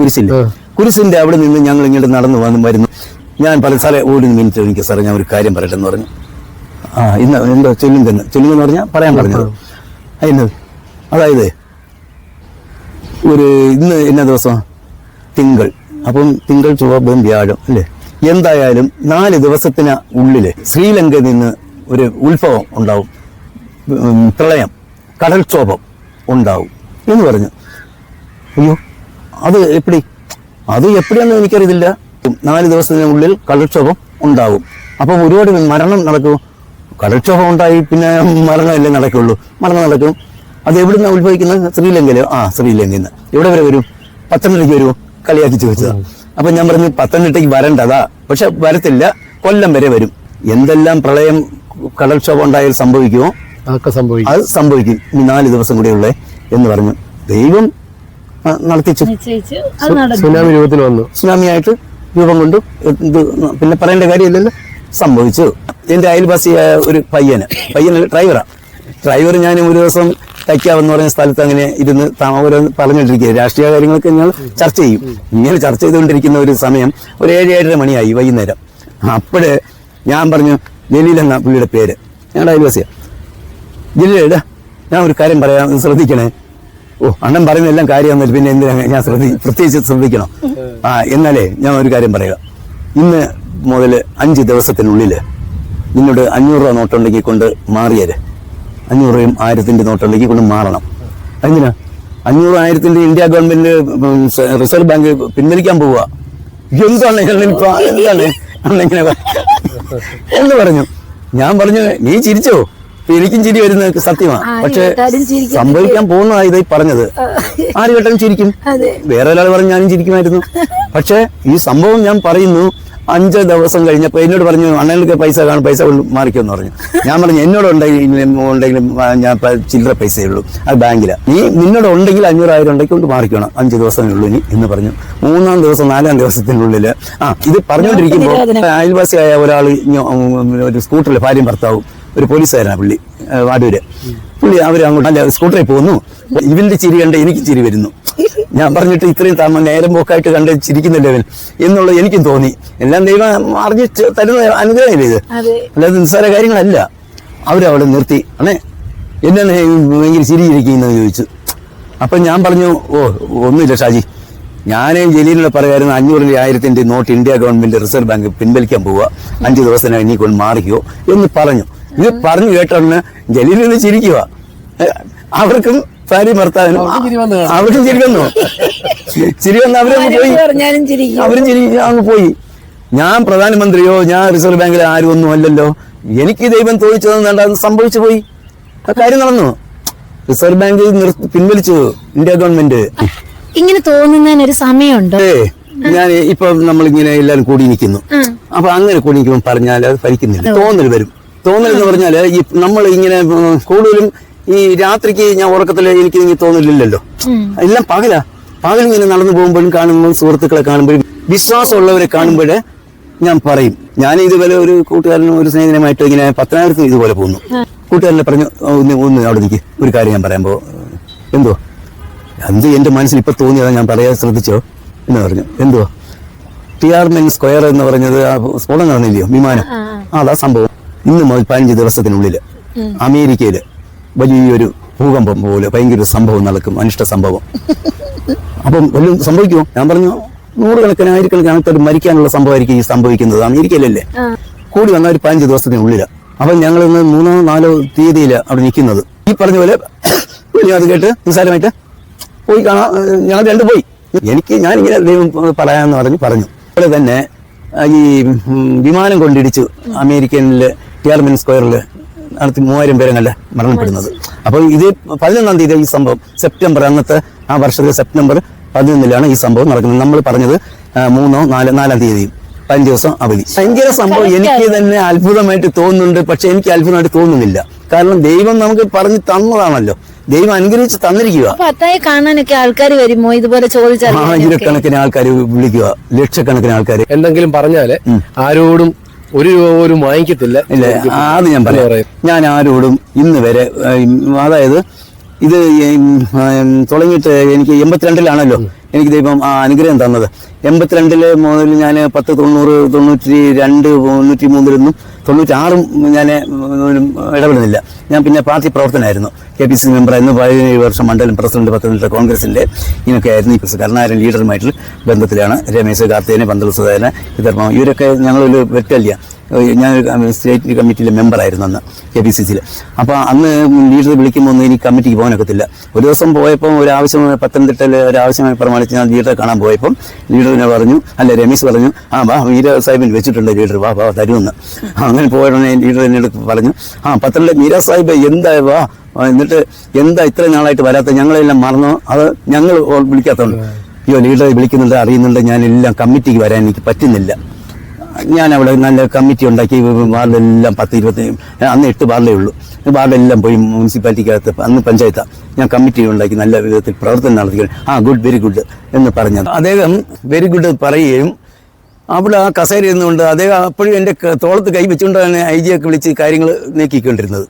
കുരിശിന്റെ അവിടെ നിന്ന് ഞങ്ങൾ ഇങ്ങോട്ട് നടന്നു വരുന്നു. ഞാൻ പല സാറേ ഒരു മിനിറ്റ് എനിക്ക് സാറേ ഞാൻ ഒരു കാര്യം പറയട്ടെ എന്ന് പറഞ്ഞു. ഇന്ന് എന്തോ ചൊല്ലുമെന്ന് പറഞ്ഞാൽ പറയാൻ പറഞ്ഞത് അതിന്. അതായത് ഇന്ന് എന്നാ ദിവസം? തിങ്കൾ. അപ്പം തിങ്കൾ, ചൊവ്വ, ബുധൻ, വ്യാഴം അല്ലേ? എന്തായാലും 4 ദിവസത്തിന് ഉള്ളില് ശ്രീലങ്കയിൽ നിന്ന് ഒരു ഉത്ഭവം ഉണ്ടാവും, പ്രളയം, കടൽക്ഷോഭം ഉണ്ടാവും എന്ന് പറഞ്ഞു. അയ്യോ അത് എപ്പിടിയാണെന്ന് എനിക്കറിയത്തില്ല. 4 ദിവസത്തിനുള്ളിൽ കടൽക്ഷോഭം ഉണ്ടാവും. അപ്പം ഒരുപാട് മരണം നടക്കും. കടൽക്ഷോഭം ഉണ്ടായി പിന്നെ മരണമല്ലേ നടക്കുള്ളൂ, മരണം നടക്കും. അത് എവിടുന്ന ഉത്ഭവിക്കുന്നത്? ശ്രീലങ്കയിലോ? ശ്രീലങ്കയിൽ നിന്ന് എവിടെ വരെ വരും? പത്തനംതിട്ടയ്ക്ക് വരുമോ? കളിയാക്കി ചോദിച്ചതാ. അപ്പൊ ഞാൻ പറഞ്ഞു പത്തനംതിട്ടയ്ക്ക് വരണ്ടതാ, പക്ഷെ വരത്തില്ല, കൊല്ലം വരെ വരും. എന്തെല്ലാം പ്രളയം കടൽക്ഷോഭം ഉണ്ടായാൽ സംഭവിക്കുമോ അത് സംഭവിക്കും. ഈ 4 ദിവസം കൂടെയുള്ളേ എന്ന് പറഞ്ഞു. ദൈവം നടത്തിച്ചു. സുനാമി രൂപത്തിൽ വന്നു, സുനാമിയായിട്ട് രൂപം കൊണ്ടു. പിന്നെ പറയേണ്ട കാര്യമില്ലല്ലോ, സംഭവിച്ചു. എന്റെ അയൽവാസിയായ ഒരു പയ്യന് ഡ്രൈവർ ഞാൻ ഒരു ദിവസം തയ്ക്കാവെന്ന് പറഞ്ഞ സ്ഥലത്ത് അങ്ങനെ ഇരുന്ന് ഓരോന്ന് പറഞ്ഞുകൊണ്ടിരിക്കുക. രാഷ്ട്രീയ കാര്യങ്ങളൊക്കെ ഞങ്ങൾ ചർച്ച ചെയ്യും. ഇങ്ങനെ ചർച്ച ചെയ്തുകൊണ്ടിരിക്കുന്ന ഒരു സമയം ഒരു 7-7:30 മണിയായി വൈകുന്നേരം. അപ്പോഴേ ഞാൻ പറഞ്ഞു, ജലീൽ എന്ന പുള്ളിയുടെ പേര്, ഞങ്ങളുടെ അയൽവാസിയാ. ജലീല, ഞാൻ ഒരു കാര്യം പറയാം, ശ്രദ്ധിക്കണേ. അണ്ണൻ പറയുന്ന എല്ലാം കാര്യമാണെന്നില്ല, പിന്നെ എന്തിനാ ഞാൻ പ്രത്യേകിച്ച് ശ്രദ്ധിക്കണം? എന്നാലേ ഞാൻ ഒരു കാര്യം പറയുക. ഇന്ന് മുതൽ 5 ദിവസത്തിനുള്ളിൽ നിന്നോട് 500 രൂപ നോട്ടുണ്ടെങ്കിൽ കൊണ്ട് മാറിയത്, 500 രൂപയും 1000-ന്റെ നോട്ടുണ്ടെങ്കിൽ കൊണ്ട് മാറണം. എന്തിനാ? 500, 1000-ന്റെ ഇന്ത്യ ഗവൺമെന്റ് റിസർവ് ബാങ്ക് പിൻവലിക്കാൻ പോവുക. എന്താണ് അണ്ണിങ്ങനെ എന്ന് പറഞ്ഞു. ഞാൻ പറഞ്ഞു, നീ ചിരിച്ചോ? എനിക്കും ചിരി വരുന്നത് സത്യമാണ്, പക്ഷെ സംഭവിക്കാൻ പോകുന്നതായി ഇതായി പറഞ്ഞത്. ആര് കേട്ടാലും ചിരിക്കും. വേറെ ഒരാൾ പറഞ്ഞ് ഞാനും ചിരിക്കുമായിരുന്നു. പക്ഷെ ഈ സംഭവം ഞാൻ പറയുന്നു. 5 ദിവസം കഴിഞ്ഞപ്പോൾ എന്നോട് പറഞ്ഞു, അണ്ണനൊക്കെ പൈസ കാണും, പൈസ മാറിക്കുമെന്ന് പറഞ്ഞു. ഞാൻ പറഞ്ഞു, എന്നോട് ഉണ്ടെങ്കിലും ഞാൻ ചില്ലറ പൈസയേ ഉള്ളൂ, അത് ബാങ്കിലാണ്. നിന്നോട് ഉണ്ടെങ്കിൽ 500-1000 ഉണ്ടെങ്കിൽ കൊണ്ട് മാറിക്കണം, 5 ദിവസമേ ഇനി എന്ന് പറഞ്ഞു. 3-ാം ദിവസം 4-ാം ദിവസത്തിനുള്ളിൽ ഇത് പറഞ്ഞുകൊണ്ടിരിക്കുമ്പോൾ അയൽവാസിയായ ഒരാൾ ഒരു സ്കൂട്ടറിൽ ഭാര്യയും ഭർത്താവും, ഒരു പോലീസുകാരനാണ് പുള്ളി, വാടൂര് പുള്ളി, അവർ അങ്ങോട്ട് സ്കൂട്ടറിൽ പോകുന്നു. ഇവന്റെ ചിരി കണ്ട് എനിക്ക് ചിരി വരുന്നു. ഞാൻ പറഞ്ഞിട്ട് ഇത്രയും നേരം പോക്കായിട്ട് കണ്ട് ചിരിക്കുന്നില്ല അവൻ എന്നുള്ളത് എനിക്കും തോന്നി. എല്ലാം ദൈവം അറിഞ്ഞ് തരുന്ന അനുഗ്രഹമില്ല ഇത്, അല്ലാതെ നിസ്സാര കാര്യങ്ങളല്ല. അവരവിടെ നിർത്തി അണേ എന്നാണ് ഭയങ്കര ചിരിയിരിക്കുന്നതെന്ന് ചോദിച്ചു. അപ്പം ഞാൻ പറഞ്ഞു, ഒന്നുമില്ല ഷാജി, ഞാൻ ജലീലിനോട് പറയായിരുന്നു 500 1000 note India government reserve bank പിൻവലിക്കാൻ പോവുക, 5 ദിവസത്തിനകം നീ കൊണ്ട് മാറിക്കോ എന്ന് പറഞ്ഞു. ഇത് പറഞ്ഞു കേട്ടോന്ന് ജലീലിന് ചിരിക്കുക. അവർക്കും ഭാര്യ ഭർത്താവിനും അവർക്കും ചിരി വന്നു. ചിരി വന്ന് അവരും പോയി, അവരും ചിരി അങ്ങ് പോയി. ഞാൻ പ്രധാനമന്ത്രിയോ ഞാൻ റിസർവ് ബാങ്കിലെ ആരും ഒന്നും അല്ലല്ലോ, എനിക്ക് ദൈവം തോന്നിച്ചതെന്ന് വേണ്ട, അത് സംഭവിച്ചു പോയി. ആ കാര്യം നടന്നു. റിസർവ് ബാങ്ക് പിൻവലിച്ചു ഇന്ത്യ ഗവൺമെന്റ്. ഇങ്ങനെ തോന്നുന്നതിന് ഒരു സമയമുണ്ട്. ഞാൻ ഇപ്പൊ നമ്മളിങ്ങനെ എല്ലാവരും കൂടി നിൽക്കുന്നു. അപ്പൊ അങ്ങനെ കൂടി നിൽക്കുമ്പോൾ പറഞ്ഞാൽ അത് ഫലിക്കുന്നില്ല, തോന്നൽ വരും. തോന്നൽ എന്ന് പറഞ്ഞാല് ഈ നമ്മൾ ഇങ്ങനെ കൂടുതലും ഈ രാത്രിക്ക് ഞാൻ ഉറക്കത്തില് എനിക്ക് ഇങ്ങനെ തോന്നലില്ലല്ലോ, എല്ലാം പകലിങ്ങനെ നടന്നു പോകുമ്പോഴും കാണുമ്പോഴും സുഹൃത്തുക്കളെ കാണുമ്പോഴും വിശ്വാസമുള്ളവരെ കാണുമ്പോഴേ ഞാൻ പറയും. ഞാൻ ഇതുപോലെ ഒരു കൂട്ടുകാരനും ഒരു സ്നേഹിതനുമായിട്ട് ഇങ്ങനെ പത്തനാപുരത്ത് ഇതുപോലെ പോകുന്നു. കൂട്ടുകാരനെ പറഞ്ഞു, ഒന്ന് അവിടെ നിൽക്ക്, ഒരു കാര്യം ഞാൻ പറയാൻ എന്തോ എന്ത് എന്റെ മനസ്സിൽ ഇപ്പൊ തോന്നിയതാ, ഞാൻ പറയാൻ ശ്രദ്ധിച്ചോ എന്ന് പറഞ്ഞു. എന്തുവാ? ടിയാർമെൻ സ്ക്വയർ എന്ന് പറഞ്ഞത് സ്ഫോടനം നടന്നില്ലയോ, വിമാനം, അതാ സംഭവം. ഇന്ന് മുതൽ 15 ദിവസത്തിനുള്ളിൽ അമേരിക്കയില് വലിയൊരു ഭൂകമ്പം പോലെ ഭയങ്കര സംഭവം നടക്കും, അനിഷ്ട സംഭവം. അപ്പം വല്ലതും സംഭവിക്കുമോ? ഞാൻ പറഞ്ഞു, 100 ആയിരക്കണക്കിന് ആൾക്കാർ മരിക്കാനുള്ള സംഭവമായിരിക്കും ഈ സംഭവിക്കുന്നത്. അമേരിക്കയിലല്ലേ, കൂടി വന്ന ഒരു 15 ദിവസത്തിനുള്ളിൽ. അപ്പം ഞങ്ങൾ ഇന്ന് 3 4 തീയതിയില് അവിടെ നിൽക്കുന്നത്. ഈ പറഞ്ഞ പോലെ അത് കേട്ട് നിസ്സാരമായിട്ട് പോയി കാണാം. ഞങ്ങൾ 2 പോയി. ഞാനിങ്ങനെ ദൈവം പറയാമെന്ന് പറഞ്ഞു. അതുപോലെ തന്നെ ഈ വിമാനം കൊണ്ടിടിച്ചു അമേരിക്കനിലെ ടിയാർമെൻ സ്ക്വയറിൽ നടത്തി 3000 പേരങ്ങല്ല മരണപ്പെടുന്നത്. അപ്പോൾ ഇത് 11-ാം തീയതി ഈ സംഭവം, സെപ്റ്റംബർ, അന്നത്തെ ആ വർഷത്തിൽ സെപ്റ്റംബർ 11-ലാണ് ഈ സംഭവം നടക്കുന്നത്. നമ്മൾ പറഞ്ഞത് 3-4-4-ാം തീയതിയും 15 ദിവസം അവധി. ഭയങ്കര സംഭവം. എനിക്ക് തന്നെ അത്ഭുതമായിട്ട് തോന്നുന്നുണ്ട്, പക്ഷെ എനിക്ക് അത്ഭുതമായിട്ട് തോന്നുന്നില്ല. കാരണം ദൈവം നമുക്ക് പറഞ്ഞു തന്നതാണല്ലോ, ദൈവം അനുഗ്രഹിച്ച് തന്നിരിക്കുക. കാണാനൊക്കെ ആൾക്കാർ വരുമോ ഇതുപോലെ ചോദിച്ചാൽ? ആയിരക്കണക്കിന് ആൾക്കാർ വിളിക്കുക, ലക്ഷക്കണക്കിന് ആൾക്കാർ. എന്തെങ്കിലും പറഞ്ഞാല് ആരോടും ഒരു രൂപ പോലും വാങ്ങിക്കത്തില്ല. ഇല്ല, അത് ഞാൻ പറയാം. ഞാൻ ആരോടും ഇന്ന് വരെ, അതായത് ഇത് തുടങ്ങിയിട്ട് എനിക്ക് 82-ലാണല്ലോ എനിക്ക് ദൈവം ആ അനുഗ്രഹം തന്നത്. 82 മുതൽ ഞാൻ 10, 90, 92, 93 96 ഞാൻ ഇടപെടുന്നില്ല. ഞാൻ പിന്നെ പാർട്ടി പ്രവർത്തനമായിരുന്നു, KPCC മെമ്പറായിരുന്നു, 17 വർഷം മണ്ഡലം പ്രസിഡന്റ്, പത്തനംതിട്ട കോൺഗ്രസിന്റെ. ഇതിനൊക്കെ ആയിരുന്നു. ഈ കരുണാകരൻ ലീഡറുമായിട്ടുള്ള ബന്ധത്തിലാണ്. രമേശ്, കാർത്തേന്, പന്തൽ സുധാകരൻ, വിതർമ്മ, ഇവരൊക്കെ ഞങ്ങളൊരു വെറ്റല്ല. ഞാനൊരു സ്റ്റേറ്റ് കമ്മിറ്റിയിലെ മെമ്പറായിരുന്നു അന്ന് KPCCയിൽ. അപ്പോൾ അന്ന് ലീഡർ വിളിക്കുമ്പോൾ ഒന്നും എനിക്ക് കമ്മിറ്റിക്ക് പോകാനൊക്കത്തില്ല. ഒരു ദിവസം പോയപ്പോൾ ഒരാവശ്യമായി പത്തനംതിട്ടയിൽ ഒരാവശ്യമായി പ്രമാണിച്ച് ഞാൻ ലീഡറെ കാണാൻ പോയപ്പം ലീഡറിനെ പറഞ്ഞു, രമേശ് പറഞ്ഞു, വാ മീര സാഹിബിന് വെച്ചിട്ടുണ്ട് ലീഡർ, വാ തരുമെന്ന്. അങ്ങനെ പോയതുടനെ ലീഡർ എന്നോട് പറഞ്ഞു, പത്തനംതിട്ട മീര സാഹിബ് എന്താ വാ, എന്നിട്ട് എന്താ ഇത്ര നാളായിട്ട് വരാത്ത, ഞങ്ങളെല്ലാം മറന്നോ, അത് ഞങ്ങൾ വിളിക്കാത്തതുകൊണ്ട്? അയ്യോ, ലീഡറെ വിളിക്കുന്നുണ്ട്, അറിയുന്നുണ്ട്, ഞാനെല്ലാം കമ്മിറ്റിക്ക് വരാൻ എനിക്ക് പറ്റുന്നില്ല. ഞാൻ അവിടെ നല്ല കമ്മിറ്റി ഉണ്ടാക്കി, വാർഡിലെല്ലാം 10-20, അന്ന് 8 വാർഡേ ഉള്ളൂ. വാർഡെല്ലാം പോയി മുനിസിപ്പാലിറ്റിക്കകത്ത്, അന്ന് പഞ്ചായത്താണ്, ഞാൻ കമ്മിറ്റി ഉണ്ടാക്കി നല്ല വിധത്തിൽ പ്രവർത്തനം നടത്തി. ഗുഡ്, വെരി ഗുഡ് എന്ന് പറഞ്ഞത്. അദ്ദേഹം വെരി ഗുഡ് പറയുകയും അവിടെ ആ കസേര ഇരുന്നുകൊണ്ട് അദ്ദേഹം അപ്പോഴും എൻ്റെ തോളത്ത് കൈ വെച്ചുകൊണ്ടാണ് IG ഒക്കെ വിളിച്ച് കാര്യങ്ങൾ നീക്കിക്കൊണ്ടിരുന്നത്.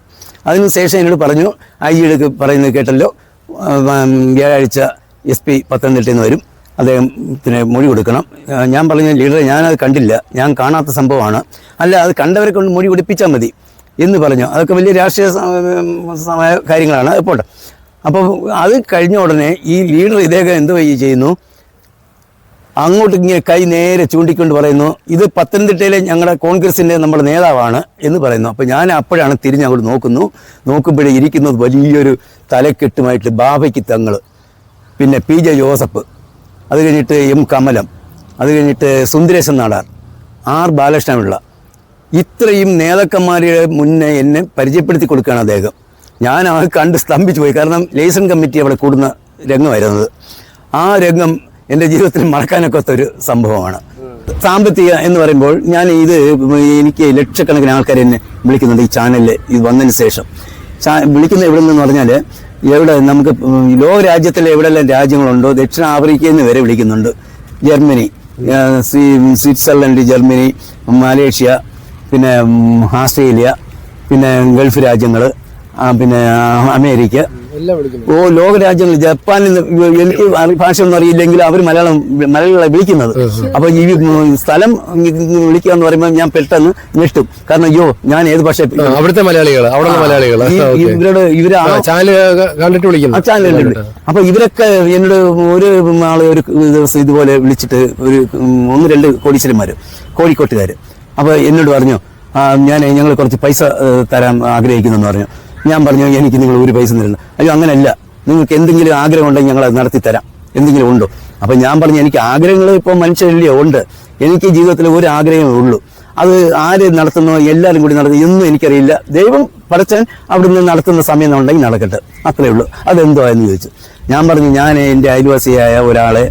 അതിനുശേഷം എന്നോട് പറഞ്ഞു, IG പറയുന്നത് കേട്ടല്ലോ, വ്യാഴാഴ്ച SP പത്തനംതിട്ടയിൽ നിന്ന് വരും, അദ്ദേഹത്തിന് മൊഴി കൊടുക്കണം. ഞാൻ പറഞ്ഞു, ലീഡറെ ഞാനത് കണ്ടില്ല, ഞാൻ കാണാത്ത സംഭവമാണ്, അല്ല അത് കണ്ടവരെ കൊണ്ട് മൊഴി കൊടുപ്പിച്ചാൽ മതി എന്ന് പറഞ്ഞു. അതൊക്കെ വലിയ രാഷ്ട്രീയ കാര്യങ്ങളാണ്. പോട്ടെ. അപ്പോൾ അത് കഴിഞ്ഞ ഉടനെ ഈ ലീഡർ ഇദ്ദേഹം എന്തോ ചെയ്യുന്നു, അങ്ങോട്ട് ഇങ്ങനെ കൈ നേരെ ചൂണ്ടിക്കൊണ്ട് പറയുന്നു, ഇത് പത്തനംതിട്ടയിലെ ഞങ്ങളുടെ കോൺഗ്രസിൻ്റെ നമ്മുടെ നേതാവാണ് എന്ന് പറയുന്നു. അപ്പോൾ ഞാൻ അപ്പോഴാണ് തിരിഞ്ഞ് അങ്ങോട്ട് നോക്കുമ്പോഴേ ഇരിക്കുന്നത് വലിയൊരു തലക്കെട്ടുമായിട്ട് ബാബയ്ക്ക് തങ്ങൾ, പിന്നെ PJ ജോസഫ്, അത് കഴിഞ്ഞിട്ട് M കമലം, അത് കഴിഞ്ഞിട്ട് സുന്ദരേശൻ നാടാർ, R ബാലകൃഷ്ണപിള്ള, ഇത്രയും നേതാക്കന്മാരുടെ മുന്നേ എന്നെ പരിചയപ്പെടുത്തി കൊടുക്കുകയാണ് അദ്ദേഹം. ഞാൻ അത് കണ്ട് സ്തംഭിച്ചു പോയി. കാരണം ലൈസൺ കമ്മിറ്റി അവിടെ കൂടുന്ന രംഗമായിരുന്നത്. ആ രംഗം എൻ്റെ ജീവിതത്തിൽ മറക്കാനൊക്കത്തൊരു സംഭവമാണ്. സാമ്പത്തിക എന്ന് പറയുമ്പോൾ എനിക്ക് ലക്ഷക്കണക്കിന് ആൾക്കാർ എന്നെ വിളിക്കുന്നുണ്ട് ഈ ചാനലിൽ ഇത് വന്നതിന് ശേഷം. വിളിക്കുന്ന എവിടെ നിന്നെന്ന് പറഞ്ഞാൽ, എവിടെ നമുക്ക് ലോക രാജ്യത്തിലെ എവിടെയെല്ലാം രാജ്യങ്ങളുണ്ടോ, ദക്ഷിണാഫ്രിക്കയിൽ നിന്ന് വരെ വിളിക്കുന്നുണ്ട്, ജർമ്മനി, സ്വിറ്റ്സർലൻഡ്, ജർമ്മനി, മലേഷ്യ, പിന്നെ ഓസ്ട്രേലിയ, പിന്നെ ഗൾഫ് രാജ്യങ്ങൾ, പിന്നെ അമേരിക്ക, എല്ലാം വിളിക്കുന്നു. ഓ ലോകരാജ്യങ്ങൾ ജപ്പാനിൽ നിന്ന് എനിക്ക് ഭാഷ ഒന്നും അറിയില്ലെങ്കിൽ അവർ മലയാളികളെ വിളിക്കുന്നത്. അപ്പൊ ഈ സ്ഥലം വിളിക്കുക എന്ന് പറയുമ്പോൾ ഞാൻ പെട്ടെന്ന് ഞെട്ടും. കാരണം അയ്യോ ഞാൻ ഏത് ഭാഷ അവിടുത്തെ മലയാളികൾ അവിടെ മലയാളികൾ ഇവര് ചാനൽ കണ്ടിട്ട് വിളിക്കുന്നു. ചാനലുണ്ട്. അപ്പൊ ഇവരൊക്കെ എന്നോട് ഒരു ആള് ഒരു ദിവസം ഇതുപോലെ വിളിച്ചിട്ട് ഒരു 1-2 കോടീശ്വരന്മാര് കോഴിക്കോട്ടുകാര് അപ്പൊ എന്നോട് പറഞ്ഞു ഞങ്ങൾ കുറച്ച് പൈസ തരാൻ ആഗ്രഹിക്കുന്നെന്ന് പറഞ്ഞു. ഞാൻ പറഞ്ഞു എനിക്ക് നിങ്ങൾ ഒരു പൈസ തരുന്നു. അയ്യോ അങ്ങനെയല്ല, നിങ്ങൾക്ക് എന്തെങ്കിലും ആഗ്രഹം ഉണ്ടെങ്കിൽ ഞങ്ങൾ അത് നടത്തി തരാം, എന്തെങ്കിലും ഉണ്ടോ? അപ്പൊ ഞാൻ പറഞ്ഞു എനിക്ക് ആഗ്രഹങ്ങൾ ഇപ്പോൾ മനുഷ്യരില്ലയോ ഉണ്ട്, എനിക്ക് ജീവിതത്തിൽ ഒരു ആഗ്രഹമേ ഉള്ളൂ. അത് ആര് നടത്തുന്നോ എല്ലാവരും കൂടി നടത്തുന്നു എന്നും എനിക്കറിയില്ല. ദൈവം പടച്ചൻ അവിടുന്ന് നടത്തുന്ന സമയം ഉണ്ടെങ്കിൽ നടക്കട്ടെ, അത്രേ ഉള്ളൂ. അതെന്തോ എന്ന് ചോദിച്ചു. ഞാൻ പറഞ്ഞു ഞാൻ എൻ്റെ അയൽവാസിയായ ഒരാളെ